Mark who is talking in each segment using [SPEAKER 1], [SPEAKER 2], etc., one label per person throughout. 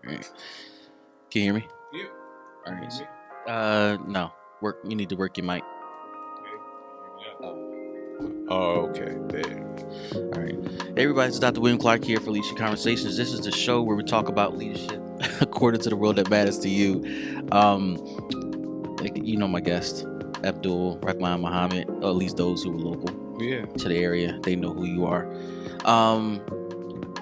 [SPEAKER 1] Right. Can you hear me?
[SPEAKER 2] Yeah.
[SPEAKER 1] All right.
[SPEAKER 2] Me?
[SPEAKER 1] No. Work. You need to work your mic.
[SPEAKER 2] Oh, okay. There.
[SPEAKER 1] All right. Hey, everybody, it's Dr. William Clark here for Leadership Conversations. This is the show where we talk about leadership according to the world that matters to you. You know my guest, Abdul Rahman-Muhammad, or at least those who are local to the area. They know who you are.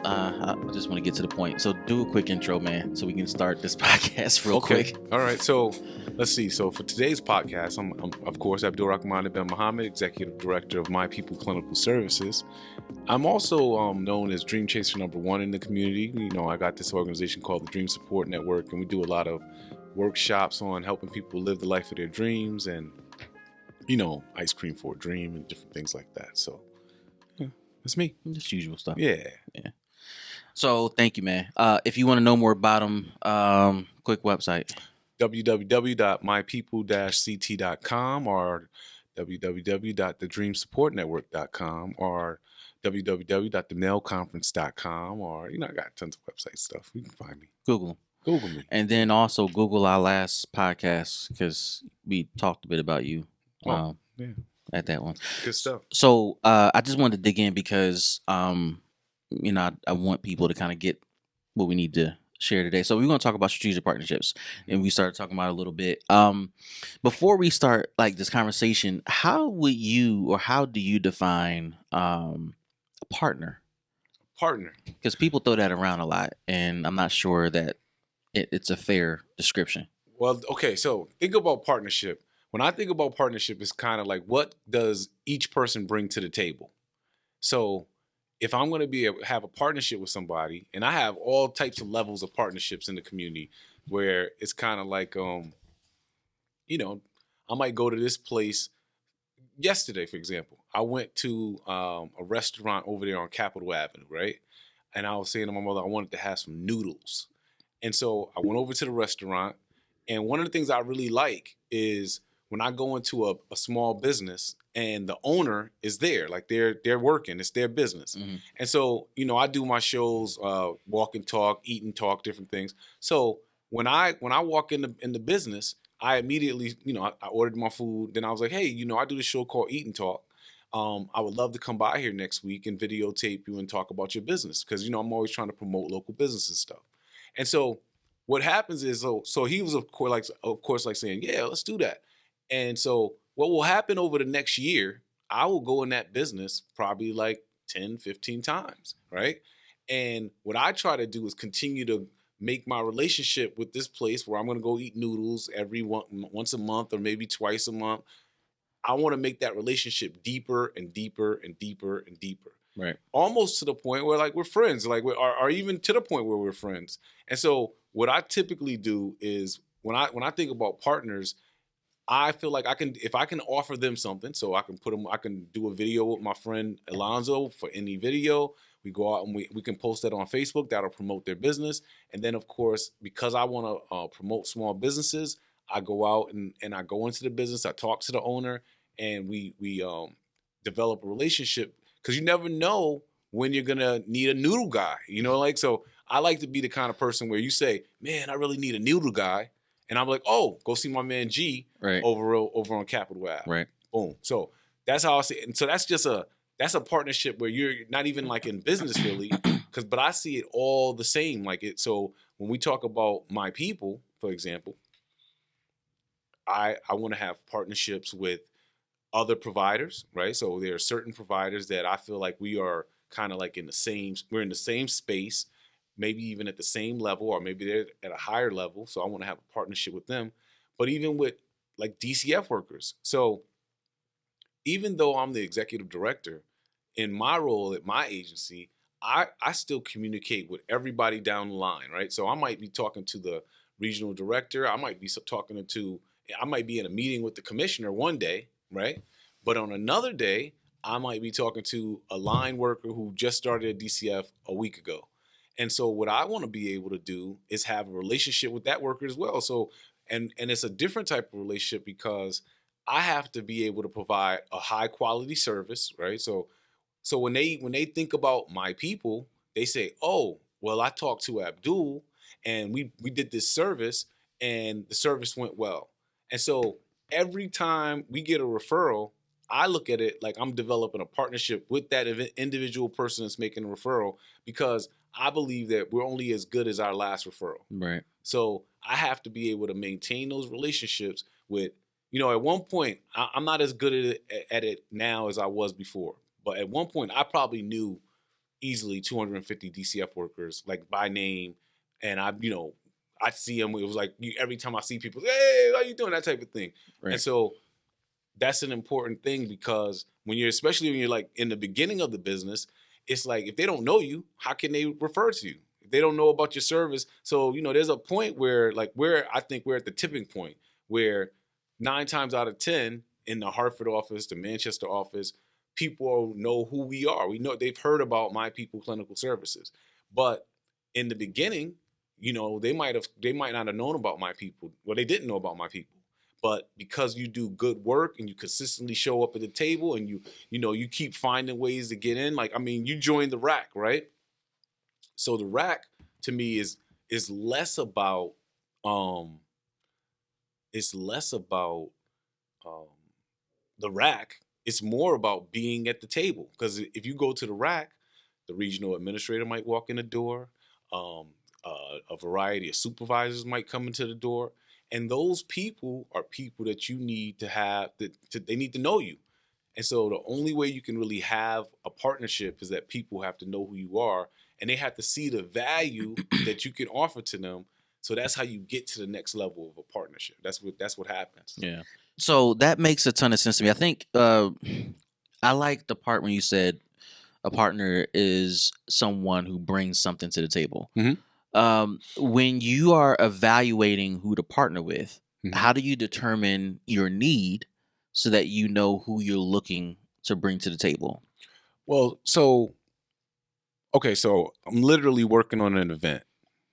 [SPEAKER 1] I just want to get to the point. So do a quick intro, man, so we can start this podcast real quick.
[SPEAKER 2] All right. So let's see. So for today's podcast, I'm of course Abdul Rahman-Muhammad, Executive Director of My People Clinical Services. I'm also known as Dream Chaser #1 in the community. You know, I got this organization called the Dream Support Network, and we do a lot of workshops on helping people live the life of their dreams and, you know, ice cream for a dream and different things like that. So yeah, that's me.
[SPEAKER 1] Just usual stuff.
[SPEAKER 2] Yeah.
[SPEAKER 1] So thank you, man. If you want to know more about them, quick website.
[SPEAKER 2] www.mypeople-ct.com or www.thedreamsupportnetwork.com or www.themailconference.com or, you know, I got tons of website stuff. You can find me.
[SPEAKER 1] Google
[SPEAKER 2] me.
[SPEAKER 1] And then also Google our last podcast because we talked a bit about you at that one.
[SPEAKER 2] Good stuff.
[SPEAKER 1] So I just wanted to dig in because, you know, I want people to kind of get what we need to share today. So we're going to talk about strategic partnerships, and we started talking about it a little bit. Before we start like this conversation, how would you or how do you define a partner? Because people throw that around a lot, and I'm not sure that it's a fair description.
[SPEAKER 2] Well, okay, so think about partnership. When I think about partnership, it's kind of like, what does each person bring to the table? So if I'm going to have a partnership with somebody, and I have all types of levels of partnerships in the community, where it's kind of like, you know, I might go to this place. Yesterday, for example, I went to a restaurant over there on Capitol Avenue, right? And I was saying to my mother, I wanted to have some noodles. And so I went over to the restaurant, and one of the things I really like is when I go into a small business and the owner is there, like they're working, it's their business.
[SPEAKER 1] Mm-hmm.
[SPEAKER 2] And so, you know, I do my shows, walk and talk, eat and talk, different things. So when I walk in the business, I immediately, you know, I ordered my food. Then I was like, hey, you know, I do this show called Eat and Talk. I would love to come by here next week and videotape you and talk about your business. Because, you know, I'm always trying to promote local business and stuff. And so what happens is, so he was of course like saying, yeah, let's do that. And so what will happen over the next year, I will go in that business probably like 10, 15 times, right? And what I try to do is continue to make my relationship with this place where I'm going to go eat noodles once a month or maybe twice a month. I want to make that relationship deeper and deeper and deeper and deeper.
[SPEAKER 1] Right.
[SPEAKER 2] Almost to the point where like we're friends, like or even to the point where we're friends. And so what I typically do is when I think about partners, I feel like if I can offer them something, so I can do a video with my friend Alonzo for any video. We go out and we can post that on Facebook. That'll promote their business. And then of course, because I want to promote small businesses, I go out and I go into the business. I talk to the owner, and we develop a relationship. Because you never know when you're going to need a noodle guy, you know, like, so I like to be the kind of person where you say, man, I really need a noodle guy. And I'm like, oh, go see my man G over on Capitol Ave.
[SPEAKER 1] Right.
[SPEAKER 2] Boom. So that's how I see it. And so that's a partnership where you're not even like in business really, but I see it all the same. Like it. So when we talk about my people, for example, I want to have partnerships with other providers, right? So there are certain providers that I feel like we are kind of like we're in the same space, maybe even at the same level, or maybe they're at a higher level. So I want to have a partnership with them. But even with like DCF workers. So even though I'm the executive director, in my role at my agency, I still communicate with everybody down the line, right? So I might be talking to the regional director. I might be in a meeting with the commissioner one day, right? But on another day, I might be talking to a line worker who just started at DCF a week ago. And so what I want to be able to do is have a relationship with that worker as well. So, and it's a different type of relationship because I have to be able to provide a high quality service, right? So when they think about my people, they say, oh, well, I talked to Abdul and we did this service, and the service went well. And so every time we get a referral, I look at it like I'm developing a partnership with that individual person that's making a referral, because I believe that we're only as good as our last referral.
[SPEAKER 1] Right.
[SPEAKER 2] So I have to be able to maintain those relationships with, at one point, I'm not as good at it now as I was before. But at one point, I probably knew easily 250 DCF workers, like by name. And I see them. It was like every time I see people, hey, how you doing? That type of thing.
[SPEAKER 1] Right.
[SPEAKER 2] And so that's an important thing, because especially when you're like in the beginning of the business, it's like, if they don't know you, how can they refer to you? If they don't know about your service. So, there's a point where I think we're at the tipping point where 9 times out of 10 in the Hartford office, the Manchester office, people know who we are. We know they've heard about My People Clinical Services. But in the beginning, they might not have known about My People. Well, they didn't know about My People. But because you do good work and you consistently show up at the table and you keep finding ways to get in. You joined the rack, right? So the rack to me is less about the rack. It's more about being at the table, because if you go to the rack, the regional administrator might walk in the door. A variety of supervisors might come into the door. And those people are people that you need to have, they need to know you. And so the only way you can really have a partnership is that people have to know who you are, and they have to see the value that you can offer to them. So that's how you get to the next level of a partnership. That's what happens.
[SPEAKER 1] Yeah. So that makes a ton of sense to me. I think I like the part when you said a partner is someone who brings something to the table.
[SPEAKER 2] Mm-hmm.
[SPEAKER 1] When you are evaluating who to partner with,
[SPEAKER 2] Mm-hmm.
[SPEAKER 1] how do you determine your need so that you know who you're looking to bring to the table?
[SPEAKER 2] Well, so I'm literally working on an event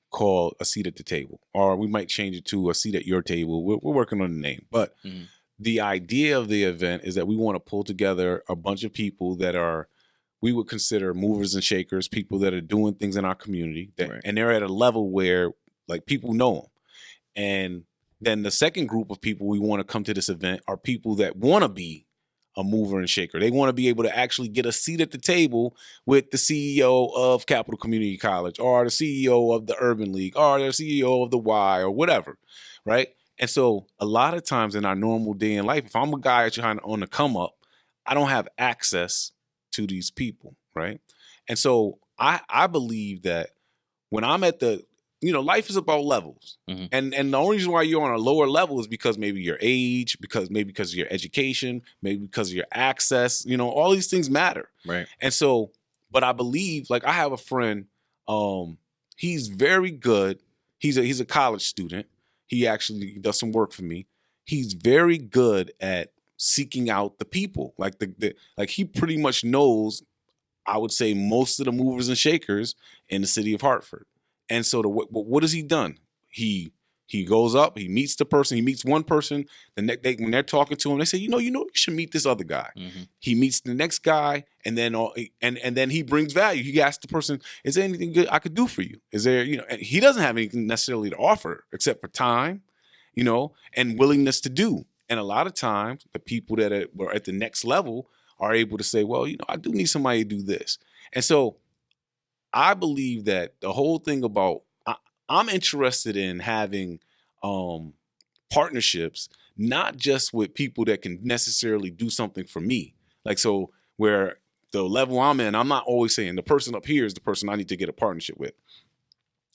[SPEAKER 2] called A Seat at the Table, or we might change it to A Seat at Your Table. We're working on the name, but the idea of the event is that we want to pull together a bunch of people that we would consider movers and shakers, people that are doing things in our community, and they're at a level where like people know them. And then the second group of people we want to come to this event are people that want to be a mover and shaker. They want to be able to actually get a seat at the table with the CEO of Capital Community College, or the CEO of the Urban League, or the CEO of the Y, or whatever, right? And so a lot of times in our normal day in life, if I'm a guy trying on the come up, I don't have access to these people, right? And so I believe that when I'm at the, life is about levels.
[SPEAKER 1] Mm-hmm.
[SPEAKER 2] And the only reason why you're on a lower level is because maybe your age, because of your education, maybe because of your access, all these things matter.
[SPEAKER 1] Right.
[SPEAKER 2] And so, but I believe, like I have a friend, he's very good. He's a college student. He actually does some work for me. He's very good at seeking out the people. Like like he pretty much knows, I would say, most of the movers and shakers in the city of Hartford. And so what has he done? He goes up, he meets the person, he meets one person. The next day, when they're talking to him, they say, you should meet this other guy.
[SPEAKER 1] Mm-hmm.
[SPEAKER 2] He meets the next guy, and then and then he brings value. He asks the person, is there anything good I could do for you? Is there, and he doesn't have anything necessarily to offer except for time, and willingness to do. And a lot of times the people that are at the next level are able to say, well, I do need somebody to do this. And so I believe that the whole thing about, I'm interested in having partnerships, not just with people that can necessarily do something for me. Like, so where the level I'm in, I'm not always saying the person up here is the person I need to get a partnership with.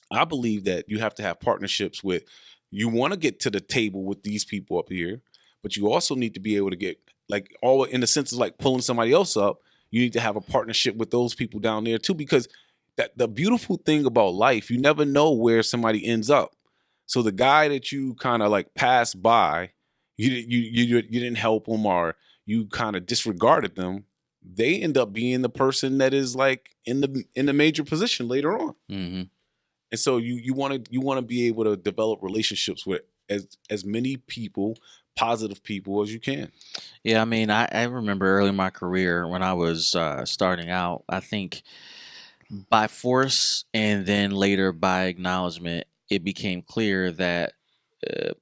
[SPEAKER 2] I believe that you have to have partnerships with, you want to get to the table with these people up here, but you also need to be able to get, like, all in the sense of like pulling somebody else up, you need to have a partnership with those people down there too, because that the beautiful thing about life, you never know where somebody ends up. So the guy that you kind of like passed by, you didn't help them, or you kind of disregarded them, they end up being the person that is like in the major position later on.
[SPEAKER 1] Mm-hmm.
[SPEAKER 2] And so you want to be able to develop relationships with as many people, positive people, as you can.
[SPEAKER 1] Yeah, I mean, I remember early in my career when I was starting out, I think by force and then later by acknowledgement, it became clear that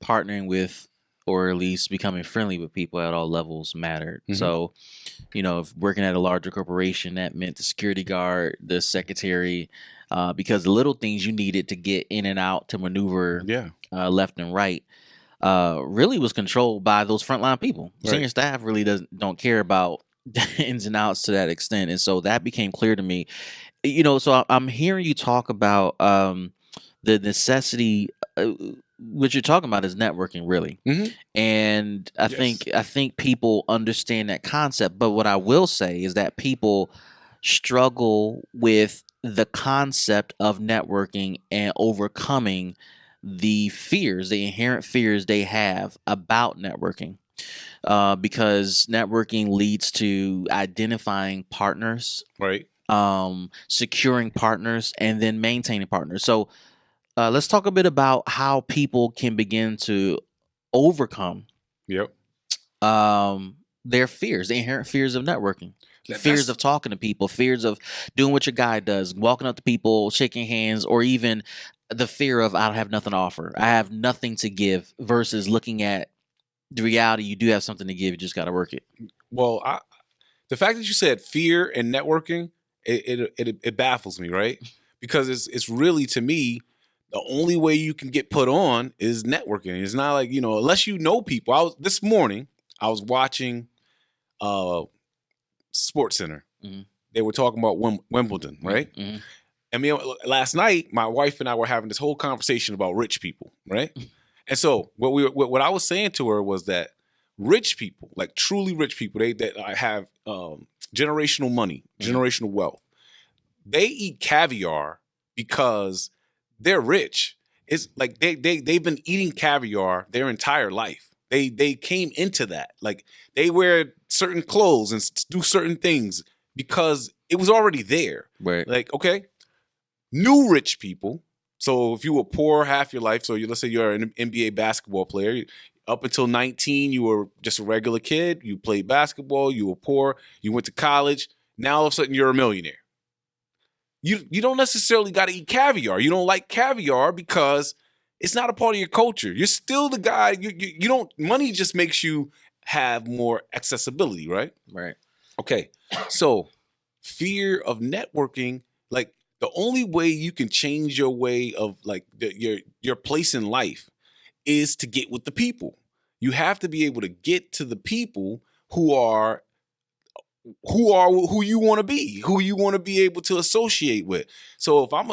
[SPEAKER 1] partnering with, or at least becoming friendly with people at all levels mattered.
[SPEAKER 2] Mhm.
[SPEAKER 1] So, if working at a larger corporation, that meant the security guard, the secretary, because the little things you needed to get in and out to maneuver
[SPEAKER 2] Yeah.
[SPEAKER 1] left and right really was controlled by those frontline people.
[SPEAKER 2] Right.
[SPEAKER 1] Senior staff really don't care about ins and outs to that extent, and so that became clear to me. So I'm hearing you talk about the necessity. What you're talking about is networking, really,
[SPEAKER 2] Mhm.
[SPEAKER 1] and I
[SPEAKER 2] Yes.
[SPEAKER 1] think people understand that concept. But what I will say is that people struggle with the concept of networking and overcoming the fears, the inherent fears they have about networking. Because networking leads to identifying partners,
[SPEAKER 2] Right.
[SPEAKER 1] securing partners, and then maintaining partners. So let's talk a bit about how people can begin to overcome
[SPEAKER 2] Yep.
[SPEAKER 1] their fears, the inherent fears of networking,
[SPEAKER 2] That-
[SPEAKER 1] fears
[SPEAKER 2] that's
[SPEAKER 1] of talking to people, fears of doing what your guy does, walking up to people, shaking hands, or even the fear of I don't have nothing to offer, I have nothing to give, versus looking at the reality you do have something to give, you just got to work it.
[SPEAKER 2] well. The fact that you said fear and networking, it baffles me, right? Because it's really, to me, the only way you can get put on is networking. It's not like, unless you know people. This morning I was watching Sports Center.
[SPEAKER 1] Mhm.
[SPEAKER 2] They were talking about Wimbledon, right?
[SPEAKER 1] Mhm.
[SPEAKER 2] And last night, my wife and I were having this whole conversation about rich people, right? And so what I was saying to her was that rich people, like truly rich people, that have generational money, generational wealth, they eat caviar because they're rich. It's like they've been eating caviar their entire life. They came into that. Like, they wear certain clothes and do certain things because it was already there.
[SPEAKER 1] Right.
[SPEAKER 2] Like, okay, new rich people. So if you were poor half your life, let's say you're an NBA basketball player, up until 19, you were just a regular kid. You played basketball. You were poor. You went to college. Now all of a sudden you're a millionaire. You don't necessarily got to eat caviar. You don't like caviar because it's not a part of your culture. You're still the guy. You don't. Money just makes you have more accessibility, right?
[SPEAKER 1] Right.
[SPEAKER 2] Okay. So fear of networking, like, the only way you can change your way of, like, your place in life is to get with the people. You have to be able to get to the people who are who you want to be, who you want to be able to associate with. So if I'm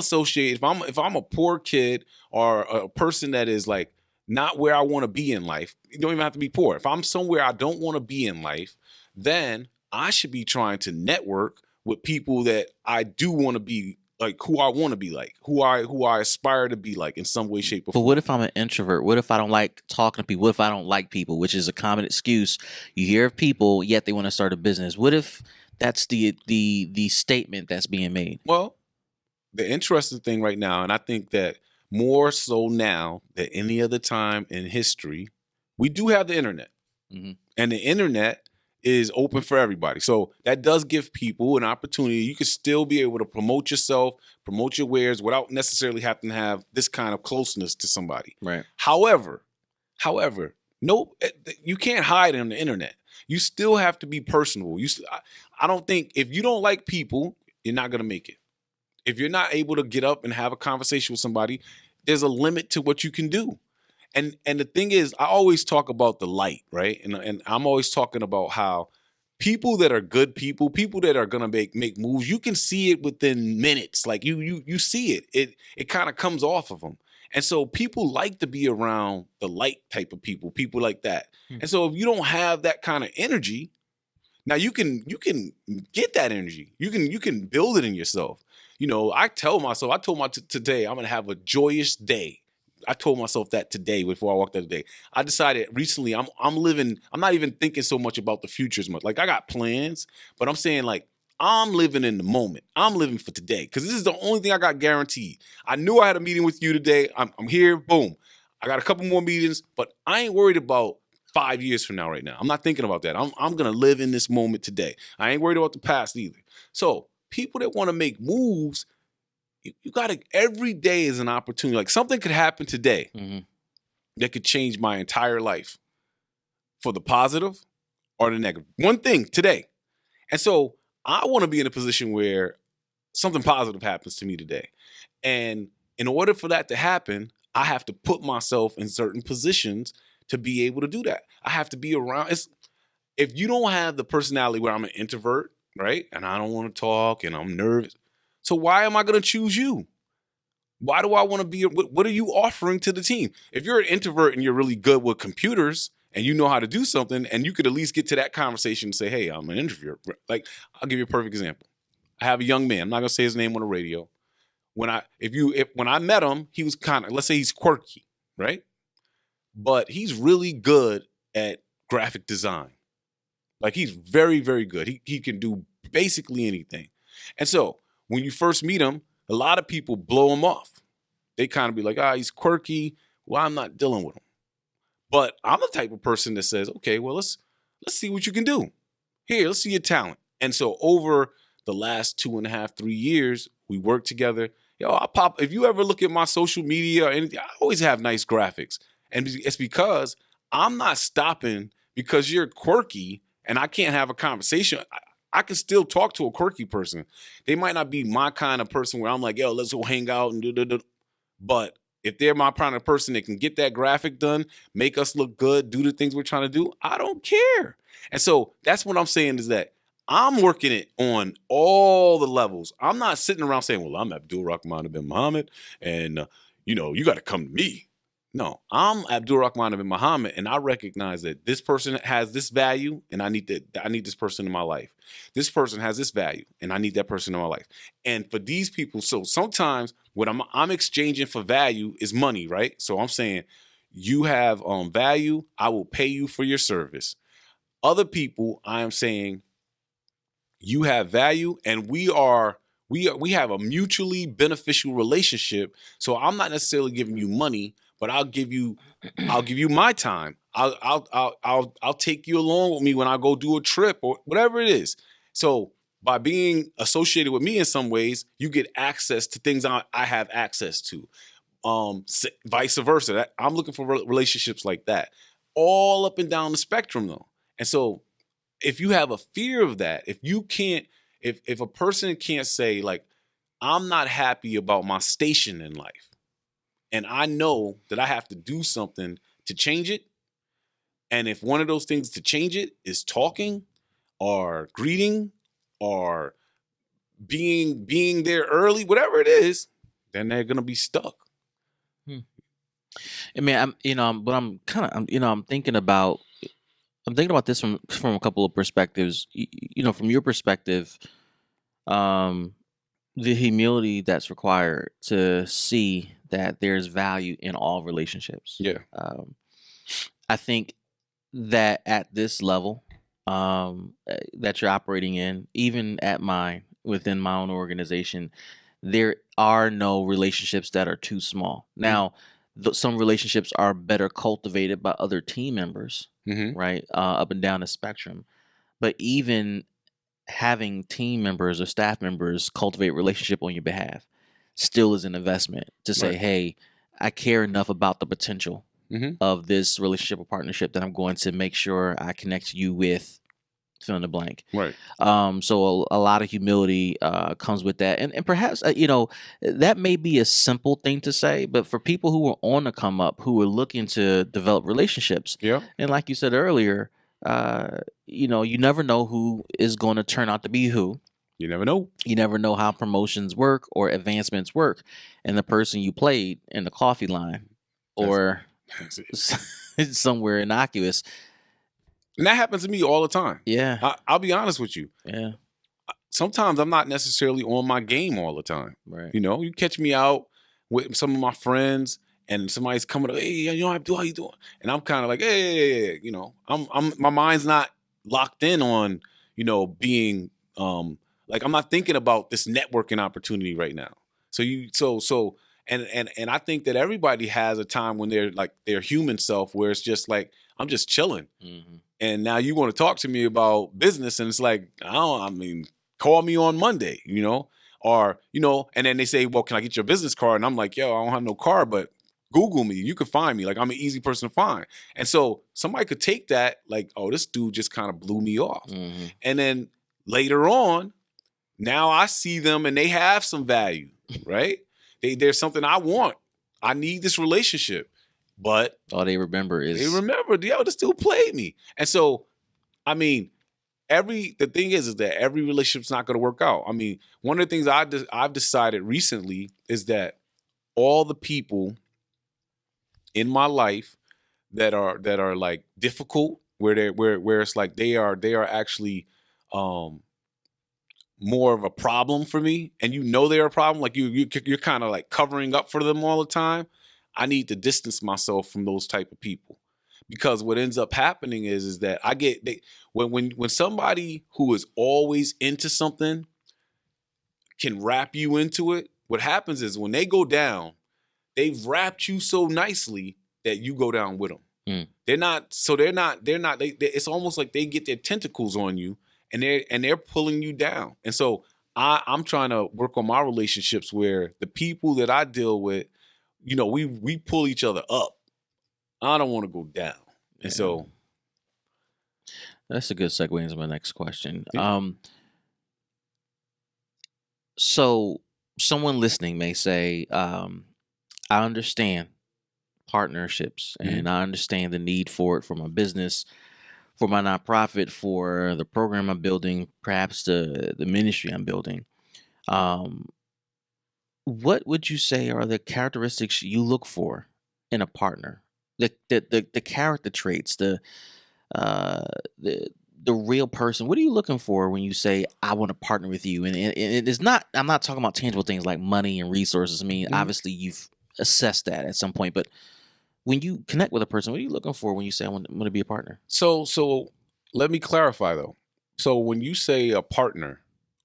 [SPEAKER 2] a poor kid or a person that is, like, not where I want to be in life, you don't even have to be poor. If I'm somewhere I don't want to be in life, then I should be trying to network with people that I do want to be like, who I want to be like, who I aspire to be like in some way, shape, or
[SPEAKER 1] But
[SPEAKER 2] form.
[SPEAKER 1] what if I'm an introvert? What if I don't like talking to people? What if I don't like people, which is a common excuse you hear of people, yet they want to start a business? What if that's the statement that's being made?
[SPEAKER 2] Well, the interesting thing right now, and I think that more so now than any other time in history, we do have the internet.
[SPEAKER 1] Mhm.
[SPEAKER 2] And the internet is open for everybody. So that does give people an opportunity. You can still be able to promote yourself, promote your wares without necessarily having to have this kind of closeness to somebody.
[SPEAKER 1] Right.
[SPEAKER 2] However, no, you can't hide on the internet. You still have to be personable. I don't think, if you don't like people, you're not going to make it. If you're not able to get up and have a conversation with somebody, there's a limit to what you can do. And the thing is, I always talk about the light, right? And I'm always talking about how people that are good people that are gonna make moves, you can see it within minutes. Like, you see it. It kind of comes off of them. And so people like to be around the light type of people like that. And so if you don't have that kind of energy, now you can get that energy. You can build it in yourself. I told myself today I'm gonna have a joyous day. I told myself that today before I walked out the day. I decided recently I'm not even thinking so much about the future as much. Like, I got plans, but I'm saying, like, I'm living in the moment. I'm living for today because this is the only thing I got guaranteed. I knew I had a meeting with you today. I'm here. Boom. I got a couple more meetings, but I ain't worried about 5 years from now right now. I'm not thinking about that. I'm going to live in this moment today. I ain't worried about the past either. So people that want to make moves, you gotta, every day is an opportunity. Like something could happen today
[SPEAKER 1] Mm-hmm.
[SPEAKER 2] that could change my entire life for the positive or the negative. One thing today. And so I want to be in a position where something positive happens to me today. And in order for that to happen, I have to put myself in certain positions to be able to do that. I have to be around. If you don't have the personality where I'm an introvert, right? And I don't want to talk and I'm nervous. So why am I going to choose you? Why do I want to be? What are you offering to the team? If you're an introvert and you're really good with computers and you know how to do something, and you could at least get to that conversation and say, hey, I'm an introvert. Like, I'll give you a perfect example. I have a young man. I'm not going to say his name on the radio. When I met him, he was kind of, let's say he's quirky, right? But he's really good at graphic design. Like he's very, very good. He can do basically anything. And so when you first meet him, a lot of people blow him off. They kind of be like, he's quirky. Well, I'm not dealing with him. But I'm the type of person that says, okay, well, let's see what you can do. Here, let's see your talent. And so over the last 2.5, 3 years, we worked together. If you ever look at my social media or anything, I always have nice graphics. And it's because I'm not stopping because you're quirky and I can't have a conversation. I can still talk to a quirky person. They might not be my kind of person where I'm like, let's go hang out and do. But if they're my kind of person that can get that graphic done, make us look good, do the things we're trying to do, I don't care. And so that's what I'm saying is that I'm working it on all the levels. I'm not sitting around saying, well, I'm Abdul Rahman-Muhammad and, you got to come to me. No, I'm Abdul Rahman-Muhammad, and I recognize that this person has this value, and I need this person in my life. This person has this value, and I need that person in my life. And for these people, so sometimes what I'm exchanging for value is money, right? So I'm saying you have value, I will pay you for your service. Other people, I am saying you have value, and we have a mutually beneficial relationship. So I'm not necessarily giving you money, but I'll give you my time. I'll take you along with me when I go do a trip or whatever it is. So by being associated with me in some ways, you get access to things I have access to. Vice versa. I'm looking for relationships like that, all up and down the spectrum, though. And so, if you have a fear of that, if a person can't say like, I'm not happy about my station in life, and I know that I have to do something to change it. And if one of those things to change it is talking or greeting or being there early, whatever it is, then they're going to be stuck.
[SPEAKER 1] I mean, I'm thinking about this from a couple of perspectives. From your perspective, the humility that's required to see that there's value in all relationships.
[SPEAKER 2] Yeah.
[SPEAKER 1] I think that at this level that you're operating in, even at mine, within my own organization, there are no relationships that are too small. Now, some relationships are better cultivated by other team members, right? Up and down the spectrum. But even having team members or staff members cultivate relationship on your behalf still is an investment to say, hey, I care enough about the potential of this relationship or partnership that I'm going to make sure I connect you with fill in the blank.
[SPEAKER 2] Right.
[SPEAKER 1] So a lot of humility comes with that. And perhaps, that may be a simple thing to say, but for people who are on the come up, who are looking to develop relationships, and like you said earlier, you never know who is going to turn out to be who.
[SPEAKER 2] You never know.
[SPEAKER 1] You never know how promotions work or advancements work. And the person you played in the coffee line or somewhere innocuous.
[SPEAKER 2] And that happens to me all the time.
[SPEAKER 1] Yeah.
[SPEAKER 2] I'll be honest with you.
[SPEAKER 1] Yeah.
[SPEAKER 2] Sometimes I'm not necessarily on my game all the time.
[SPEAKER 1] Right.
[SPEAKER 2] You catch me out with some of my friends and somebody's coming up, hey, Abdul, how you doing? And I'm kind of like, hey, I'm my mind's not locked in on, being like I'm not thinking about this networking opportunity right now. And I think that everybody has a time when they're like their human self where it's just like I'm just chilling. And now you want to talk to me about business and it's like, call me on Monday, Or, and then they say, well, can I get your business card? And I'm like, yo, I don't have no car, but Google me. You can find me. Like, I'm an easy person to find. And so somebody could take that like, oh, this dude just kind of blew me off.
[SPEAKER 1] Mm-hmm.
[SPEAKER 2] And then later on, now I see them and they have some value, right? There's something I want. I need this relationship. But
[SPEAKER 1] all they remember is
[SPEAKER 2] yo, this dude played me. And so, I mean, the thing is that every relationship's not going to work out. I mean, one of the things I've decided recently is that all the people in my life that are like difficult, where it's like they are actually more of a problem for me, and they're a problem, like you're kind of like covering up for them all the time. I need to distance myself from those type of people, because what ends up happening is that when somebody who is always into something can wrap you into it, what happens is when they go down, they've wrapped you so nicely that you go down with them.
[SPEAKER 1] Mm.
[SPEAKER 2] It's almost like they get their tentacles on you and they're pulling you down. And so I'm trying to work on my relationships where the people that I deal with, we pull each other up. I don't want to go down.
[SPEAKER 1] Yeah.
[SPEAKER 2] And so
[SPEAKER 1] that's a good segue into my next question.
[SPEAKER 2] Yeah.
[SPEAKER 1] So someone listening may say, I understand partnerships and I understand the need for it for my business, for my nonprofit, for the program I'm building, perhaps the ministry I'm building. What would you say are the characteristics you look for in a partner? The character traits, the real person. What are you looking for when you say I want to partner with you? And it is not. I'm not talking about tangible things like money and resources. I mean, obviously you've assessed that at some point, but when you connect with a person, what are you looking for when you say I want to be a partner?
[SPEAKER 2] So let me clarify though. So when you say a partner,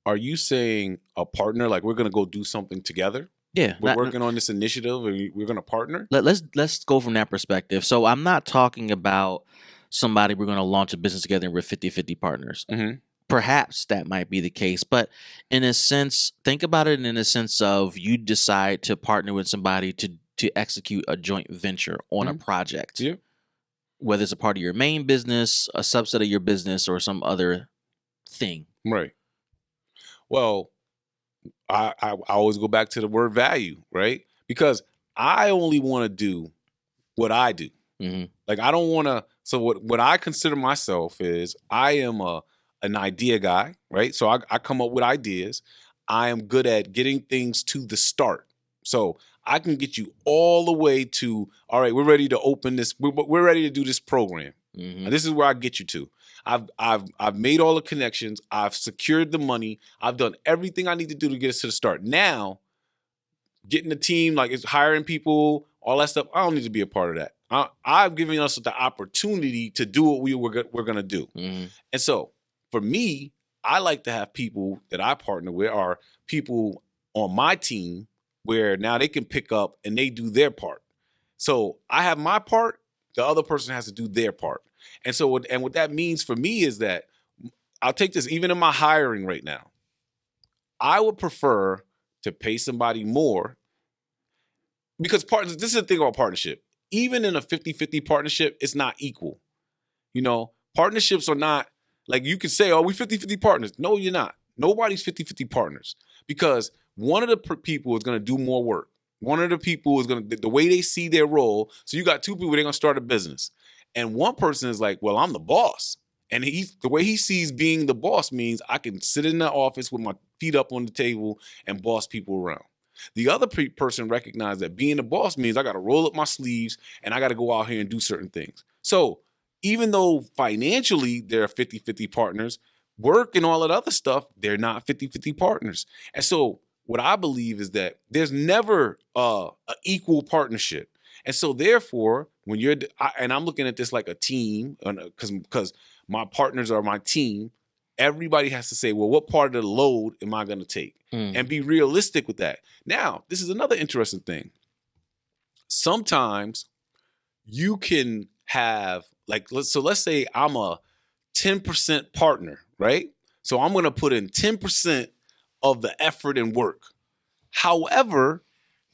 [SPEAKER 2] are you saying a partner like we're going to go do something together?
[SPEAKER 1] Yeah,
[SPEAKER 2] we're working on this initiative and we're going to partner?
[SPEAKER 1] Let's go from that perspective. So I'm not talking about somebody we're going to launch a business together and we're 50-50 partners.
[SPEAKER 2] Mm-hmm.
[SPEAKER 1] Perhaps that might be the case, but in a sense, think about it in a sense of you decide to partner with somebody to execute a joint venture on a project.
[SPEAKER 2] Yeah.
[SPEAKER 1] Whether it's a part of your main business, a subset of your business, or some other thing.
[SPEAKER 2] Right. Well, I always go back to the word value, right? Because I only want to do what I do.
[SPEAKER 1] Mm-hmm.
[SPEAKER 2] Like I don't want to. So what I consider myself is I am an idea guy, right? So I come up with ideas. I am good at getting things to the start. So I can get you all the way to, all right, we're ready to open this. We're ready to do this program.
[SPEAKER 1] Mm-hmm.
[SPEAKER 2] And this is where I get you to. I've made all the connections. I've secured the money. I've done everything I need to do to get us to the start. Now, getting the team, like it's hiring people, all that stuff, I don't need to be a part of that. I've given us the opportunity to do what we're going to do.
[SPEAKER 1] Mm-hmm.
[SPEAKER 2] And so for me, I like to have people that I partner with are people on my team where now they can pick up and they do their part. So I have my part, the other person has to do their part. And so what that means for me is that I'll take this even in my hiring right now. I would prefer to pay somebody more because this is the thing about partnership. Even in a 50-50 partnership, it's not equal. Partnerships are not like you could say, oh, we 50-50 partners. No, you're not. Nobody's 50-50 partners because one of the people is going to do more work. One of the people is going to, the way they see their role. So you got two people, they're going to start a business. And one person is like, well, I'm the boss. And the way he sees being the boss means I can sit in the office with my feet up on the table and boss people around. The other person recognizes that being the boss means I got to roll up my sleeves and I got to go out here and do certain things. So even though financially they're 50-50 partners, work and all that other stuff, they're not 50-50 partners. And so what I believe is that there's never an equal partnership. And so therefore, when I'm looking at this like a team, because my partners are my team, everybody has to say, well, what part of the load am I going to take? And be realistic with that. Now, this is another interesting thing. Sometimes you can have, let's say I'm a 10% partner, right? So I'm going to put in 10% of the effort and work. However,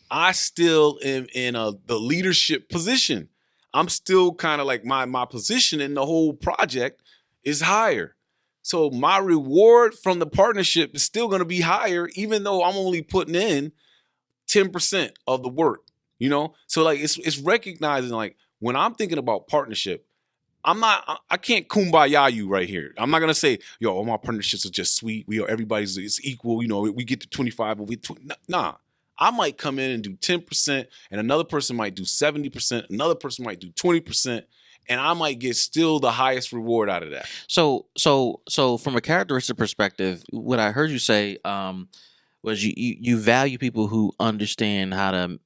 [SPEAKER 2] I still am in the leadership position. I'm still kind of like my position in the whole project is higher. So my reward from the partnership is still going to be higher, even though I'm only putting in 10% of the work, you know? So like it's recognizing like when I'm thinking about partnership, I can't kumbaya you right here. I'm not gonna say, yo, all my partnerships are just sweet. Everybody's it's equal, you know, we get to 25, but nah. I might come in and do 10%, and another person might do 70%, another person might do 20%, and I might get still the highest reward out of that.
[SPEAKER 1] So from a characteristic perspective, what I heard you say was you value people who understand how to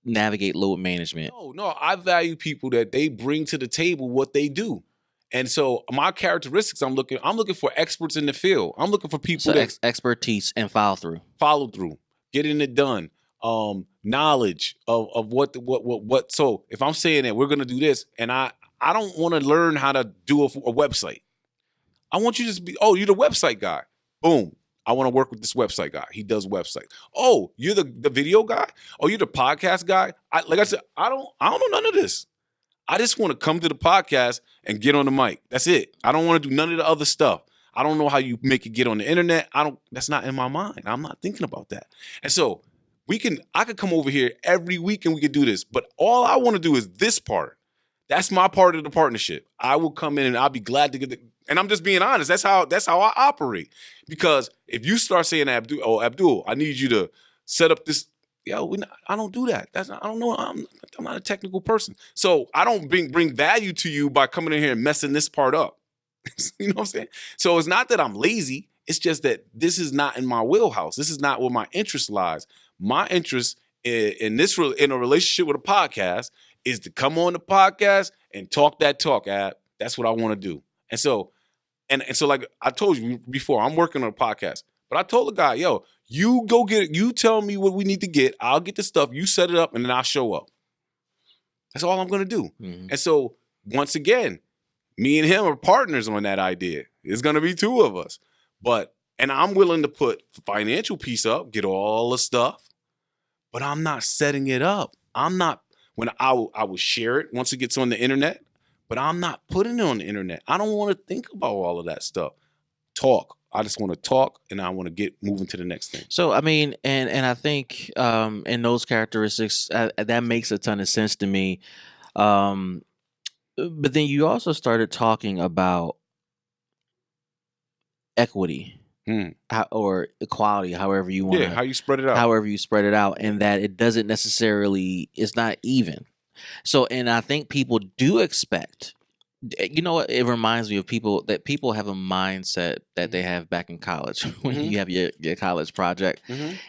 [SPEAKER 1] navigate load management.
[SPEAKER 2] No, I value people that they bring to the table what they do. And so my characteristics, I'm looking for experts in the field. I'm looking for people that
[SPEAKER 1] expertise and follow through,
[SPEAKER 2] getting it done, knowledge of what. So if I'm saying that we're gonna do this, and I don't want to learn how to do a website. I want you to just be, oh, you're the website guy. Boom. I want to work with this website guy. He does websites. Oh, you're the video guy? Oh, you're the podcast guy? Like I said, I don't know none of this. I just want to come to the podcast and get on the mic. That's it. I don't want to do none of the other stuff. I don't know how you make it get on the internet. That's not in my mind. I'm not thinking about that. And so I could come over here every week and we could do this. But all I want to do is this part. That's my part of the partnership. I will come in and I'll be glad to get and I'm just being honest. That's how I operate. Because if you start saying, Abdul, I need you to set up this. Yo, I don't do that. I don't know. I'm not a technical person. So I don't bring value to you by coming in here and messing this part up. You know what I'm saying? So it's not that I'm lazy. It's just that this is not in my wheelhouse. This is not where my interest lies. My interest in a relationship with a podcast is to come on the podcast and talk that talk, Ab. That's what I want to do. And so like I told you before, I'm working on a podcast. But I told the guy, yo, you go get it. You tell me what we need to get. I'll get the stuff. You set it up, and then I'll show up. That's all I'm going to do. Mm-hmm. And so, once again, me and him are partners on that idea. It's going to be two of us. And I'm willing to put the financial piece up, get all the stuff, but I'm not setting it up. I will share it once it gets on the internet, but I'm not putting it on the internet. I don't want to think about all of that stuff. Talk. I just want to talk, and I want to get moving to the next thing.
[SPEAKER 1] So, I mean, and I think in those characteristics, that makes a ton of sense to me. But then you also started talking about equity or equality, however you want.
[SPEAKER 2] Yeah, how you spread it out.
[SPEAKER 1] However you spread it out, and that it doesn't necessarily, it's not even. So, and I think people do expect. You know what? It reminds me of people have a mindset that they have back in college when you have your college project,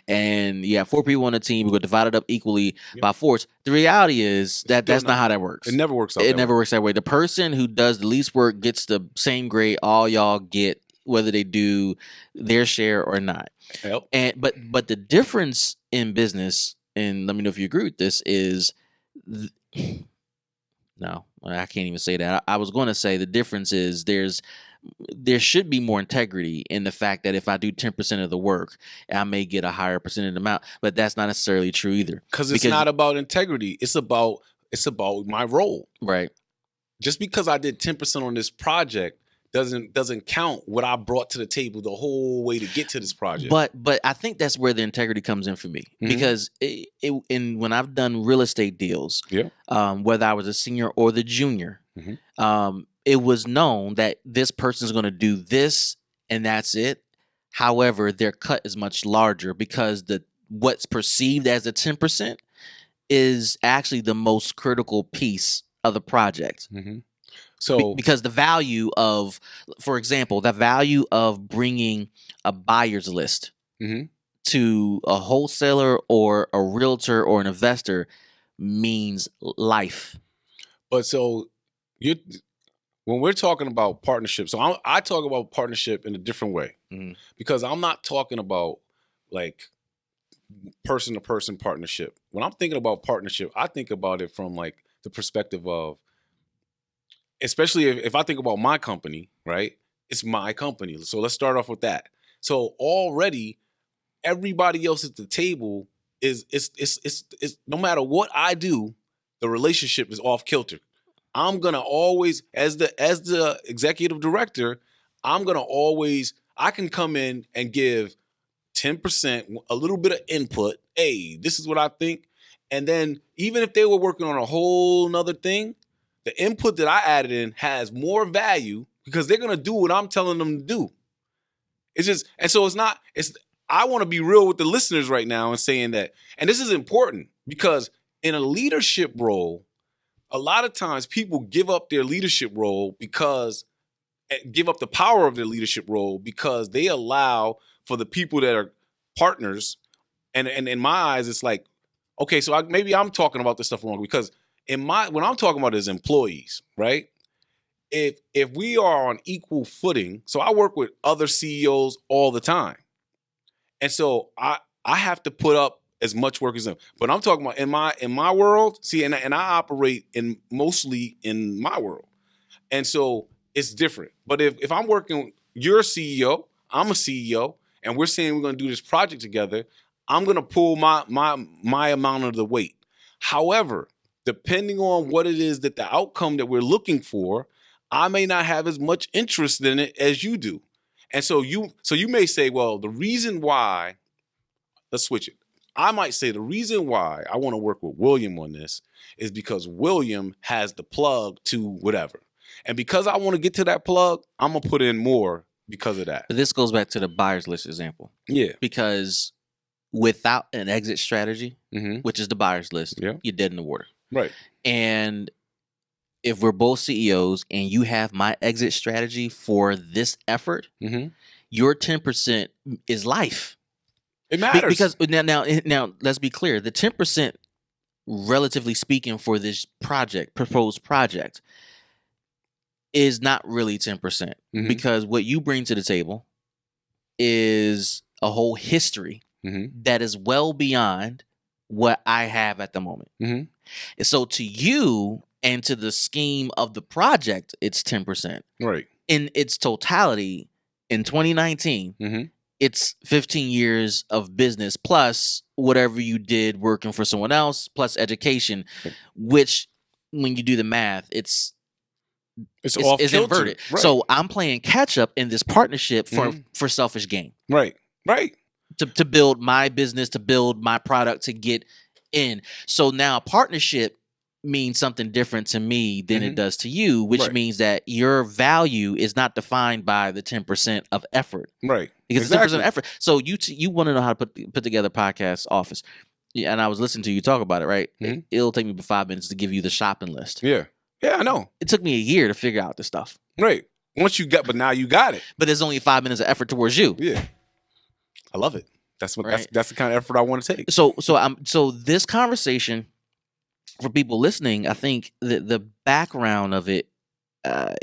[SPEAKER 1] and you have 4 people on the team who are divided up equally by force. The reality is that's not how that works.
[SPEAKER 2] It never works.
[SPEAKER 1] It never works that way. The person who does the least work gets the same grade all y'all get, whether they do their share or not.
[SPEAKER 2] Yep.
[SPEAKER 1] But the difference in business, and let me know if you agree with this, is. No, I can't even say that. I was going to say the difference is there should be more integrity in the fact that if I do 10% of the work, I may get a higher percentage amount, but that's not necessarily true either.
[SPEAKER 2] Because it's not about integrity. It's about my role.
[SPEAKER 1] Right.
[SPEAKER 2] Just because I did 10% on this project doesn't count what I brought to the table the whole way to get to this project.
[SPEAKER 1] But I think that's where the integrity comes in for me, because when I've done real estate deals, whether I was a senior or the junior, it was known that this person's going to do this and that's it. However, their cut is much larger because what's perceived as the 10% is actually the most critical piece of the project. So, because the value of, for example, the value of bringing a buyer's list to a wholesaler or a realtor or an investor means life.
[SPEAKER 2] But so when we're talking about partnership, so I talk about partnership in a different way, because I'm not talking about like person to person partnership. When I'm thinking about partnership, I think about it from like the perspective of, especially if I think about my company, right? It's my company. So let's start off with that. So already everybody else at the table is no matter what I do, the relationship is off kilter. I'm gonna always, as the executive director, I can come in and give 10%, a little bit of input. Hey, this is what I think. And then even if they were working on a whole nother thing, the input that I added in has more value because they're gonna do what I'm telling them to do. It's just, and so I want to be real with the listeners right now and saying that, and this is important because in a leadership role, a lot of times people give up their leadership role give up the power of their leadership role because they allow for the people that are partners. And in my eyes, it's like, okay, so maybe I'm talking about this stuff wrong because when I'm talking about is employees, right? If we are on equal footing, so I work with other CEOs all the time. And so I have to put up as much work as them. But I'm talking about in my world, see, and I operate mostly in my world. And so it's different. But if I'm working, you're a CEO, I'm a CEO, and we're saying we're going to do this project together, I'm going to pull my amount of the weight. However, depending on what it is that the outcome that we're looking for, I may not have as much interest in it as you do. And so you may say, well, the reason why, let's switch it. I might say the reason why I want to work with William on this is because William has the plug to whatever. And because I want to get to that plug, I'm going to put in more because of that.
[SPEAKER 1] But this goes back to the buyer's list example.
[SPEAKER 2] Yeah.
[SPEAKER 1] Because without an exit strategy, which is the buyer's list, you're dead in the water.
[SPEAKER 2] Right.
[SPEAKER 1] And if we're both CEOs and you have my exit strategy for this effort, your 10% is life.
[SPEAKER 2] It matters.
[SPEAKER 1] Because now let's be clear. The 10%, relatively speaking, for this proposed project, is not really 10%. Because what you bring to the table is a whole history that is well beyond what I have at the moment. And so to you and to the scheme of the project, it's 10%.
[SPEAKER 2] Right.
[SPEAKER 1] In its totality, in 2019, it's 15 years of business plus whatever you did working for someone else plus education, which when you do the math, it's inverted. Right. So I'm playing catch up in this partnership for selfish gain.
[SPEAKER 2] Right.
[SPEAKER 1] To build my business, to build my product, to get in. So now partnership means something different to me than it does to you, which means that your value is not defined by the 10% of effort.
[SPEAKER 2] Right.
[SPEAKER 1] Because it's 10% of effort. So you want to know how to put together a podcast office. Yeah, and I was listening to you talk about it, right? It'll take me about 5 minutes to give you the shopping list.
[SPEAKER 2] Yeah. Yeah, I know.
[SPEAKER 1] It took me a year to figure out this stuff.
[SPEAKER 2] Right. But now you got it.
[SPEAKER 1] But there's only 5 minutes of effort towards you.
[SPEAKER 2] Yeah. I love it. That's the kind of effort I want to take.
[SPEAKER 1] So this conversation, for people listening, I think the background of it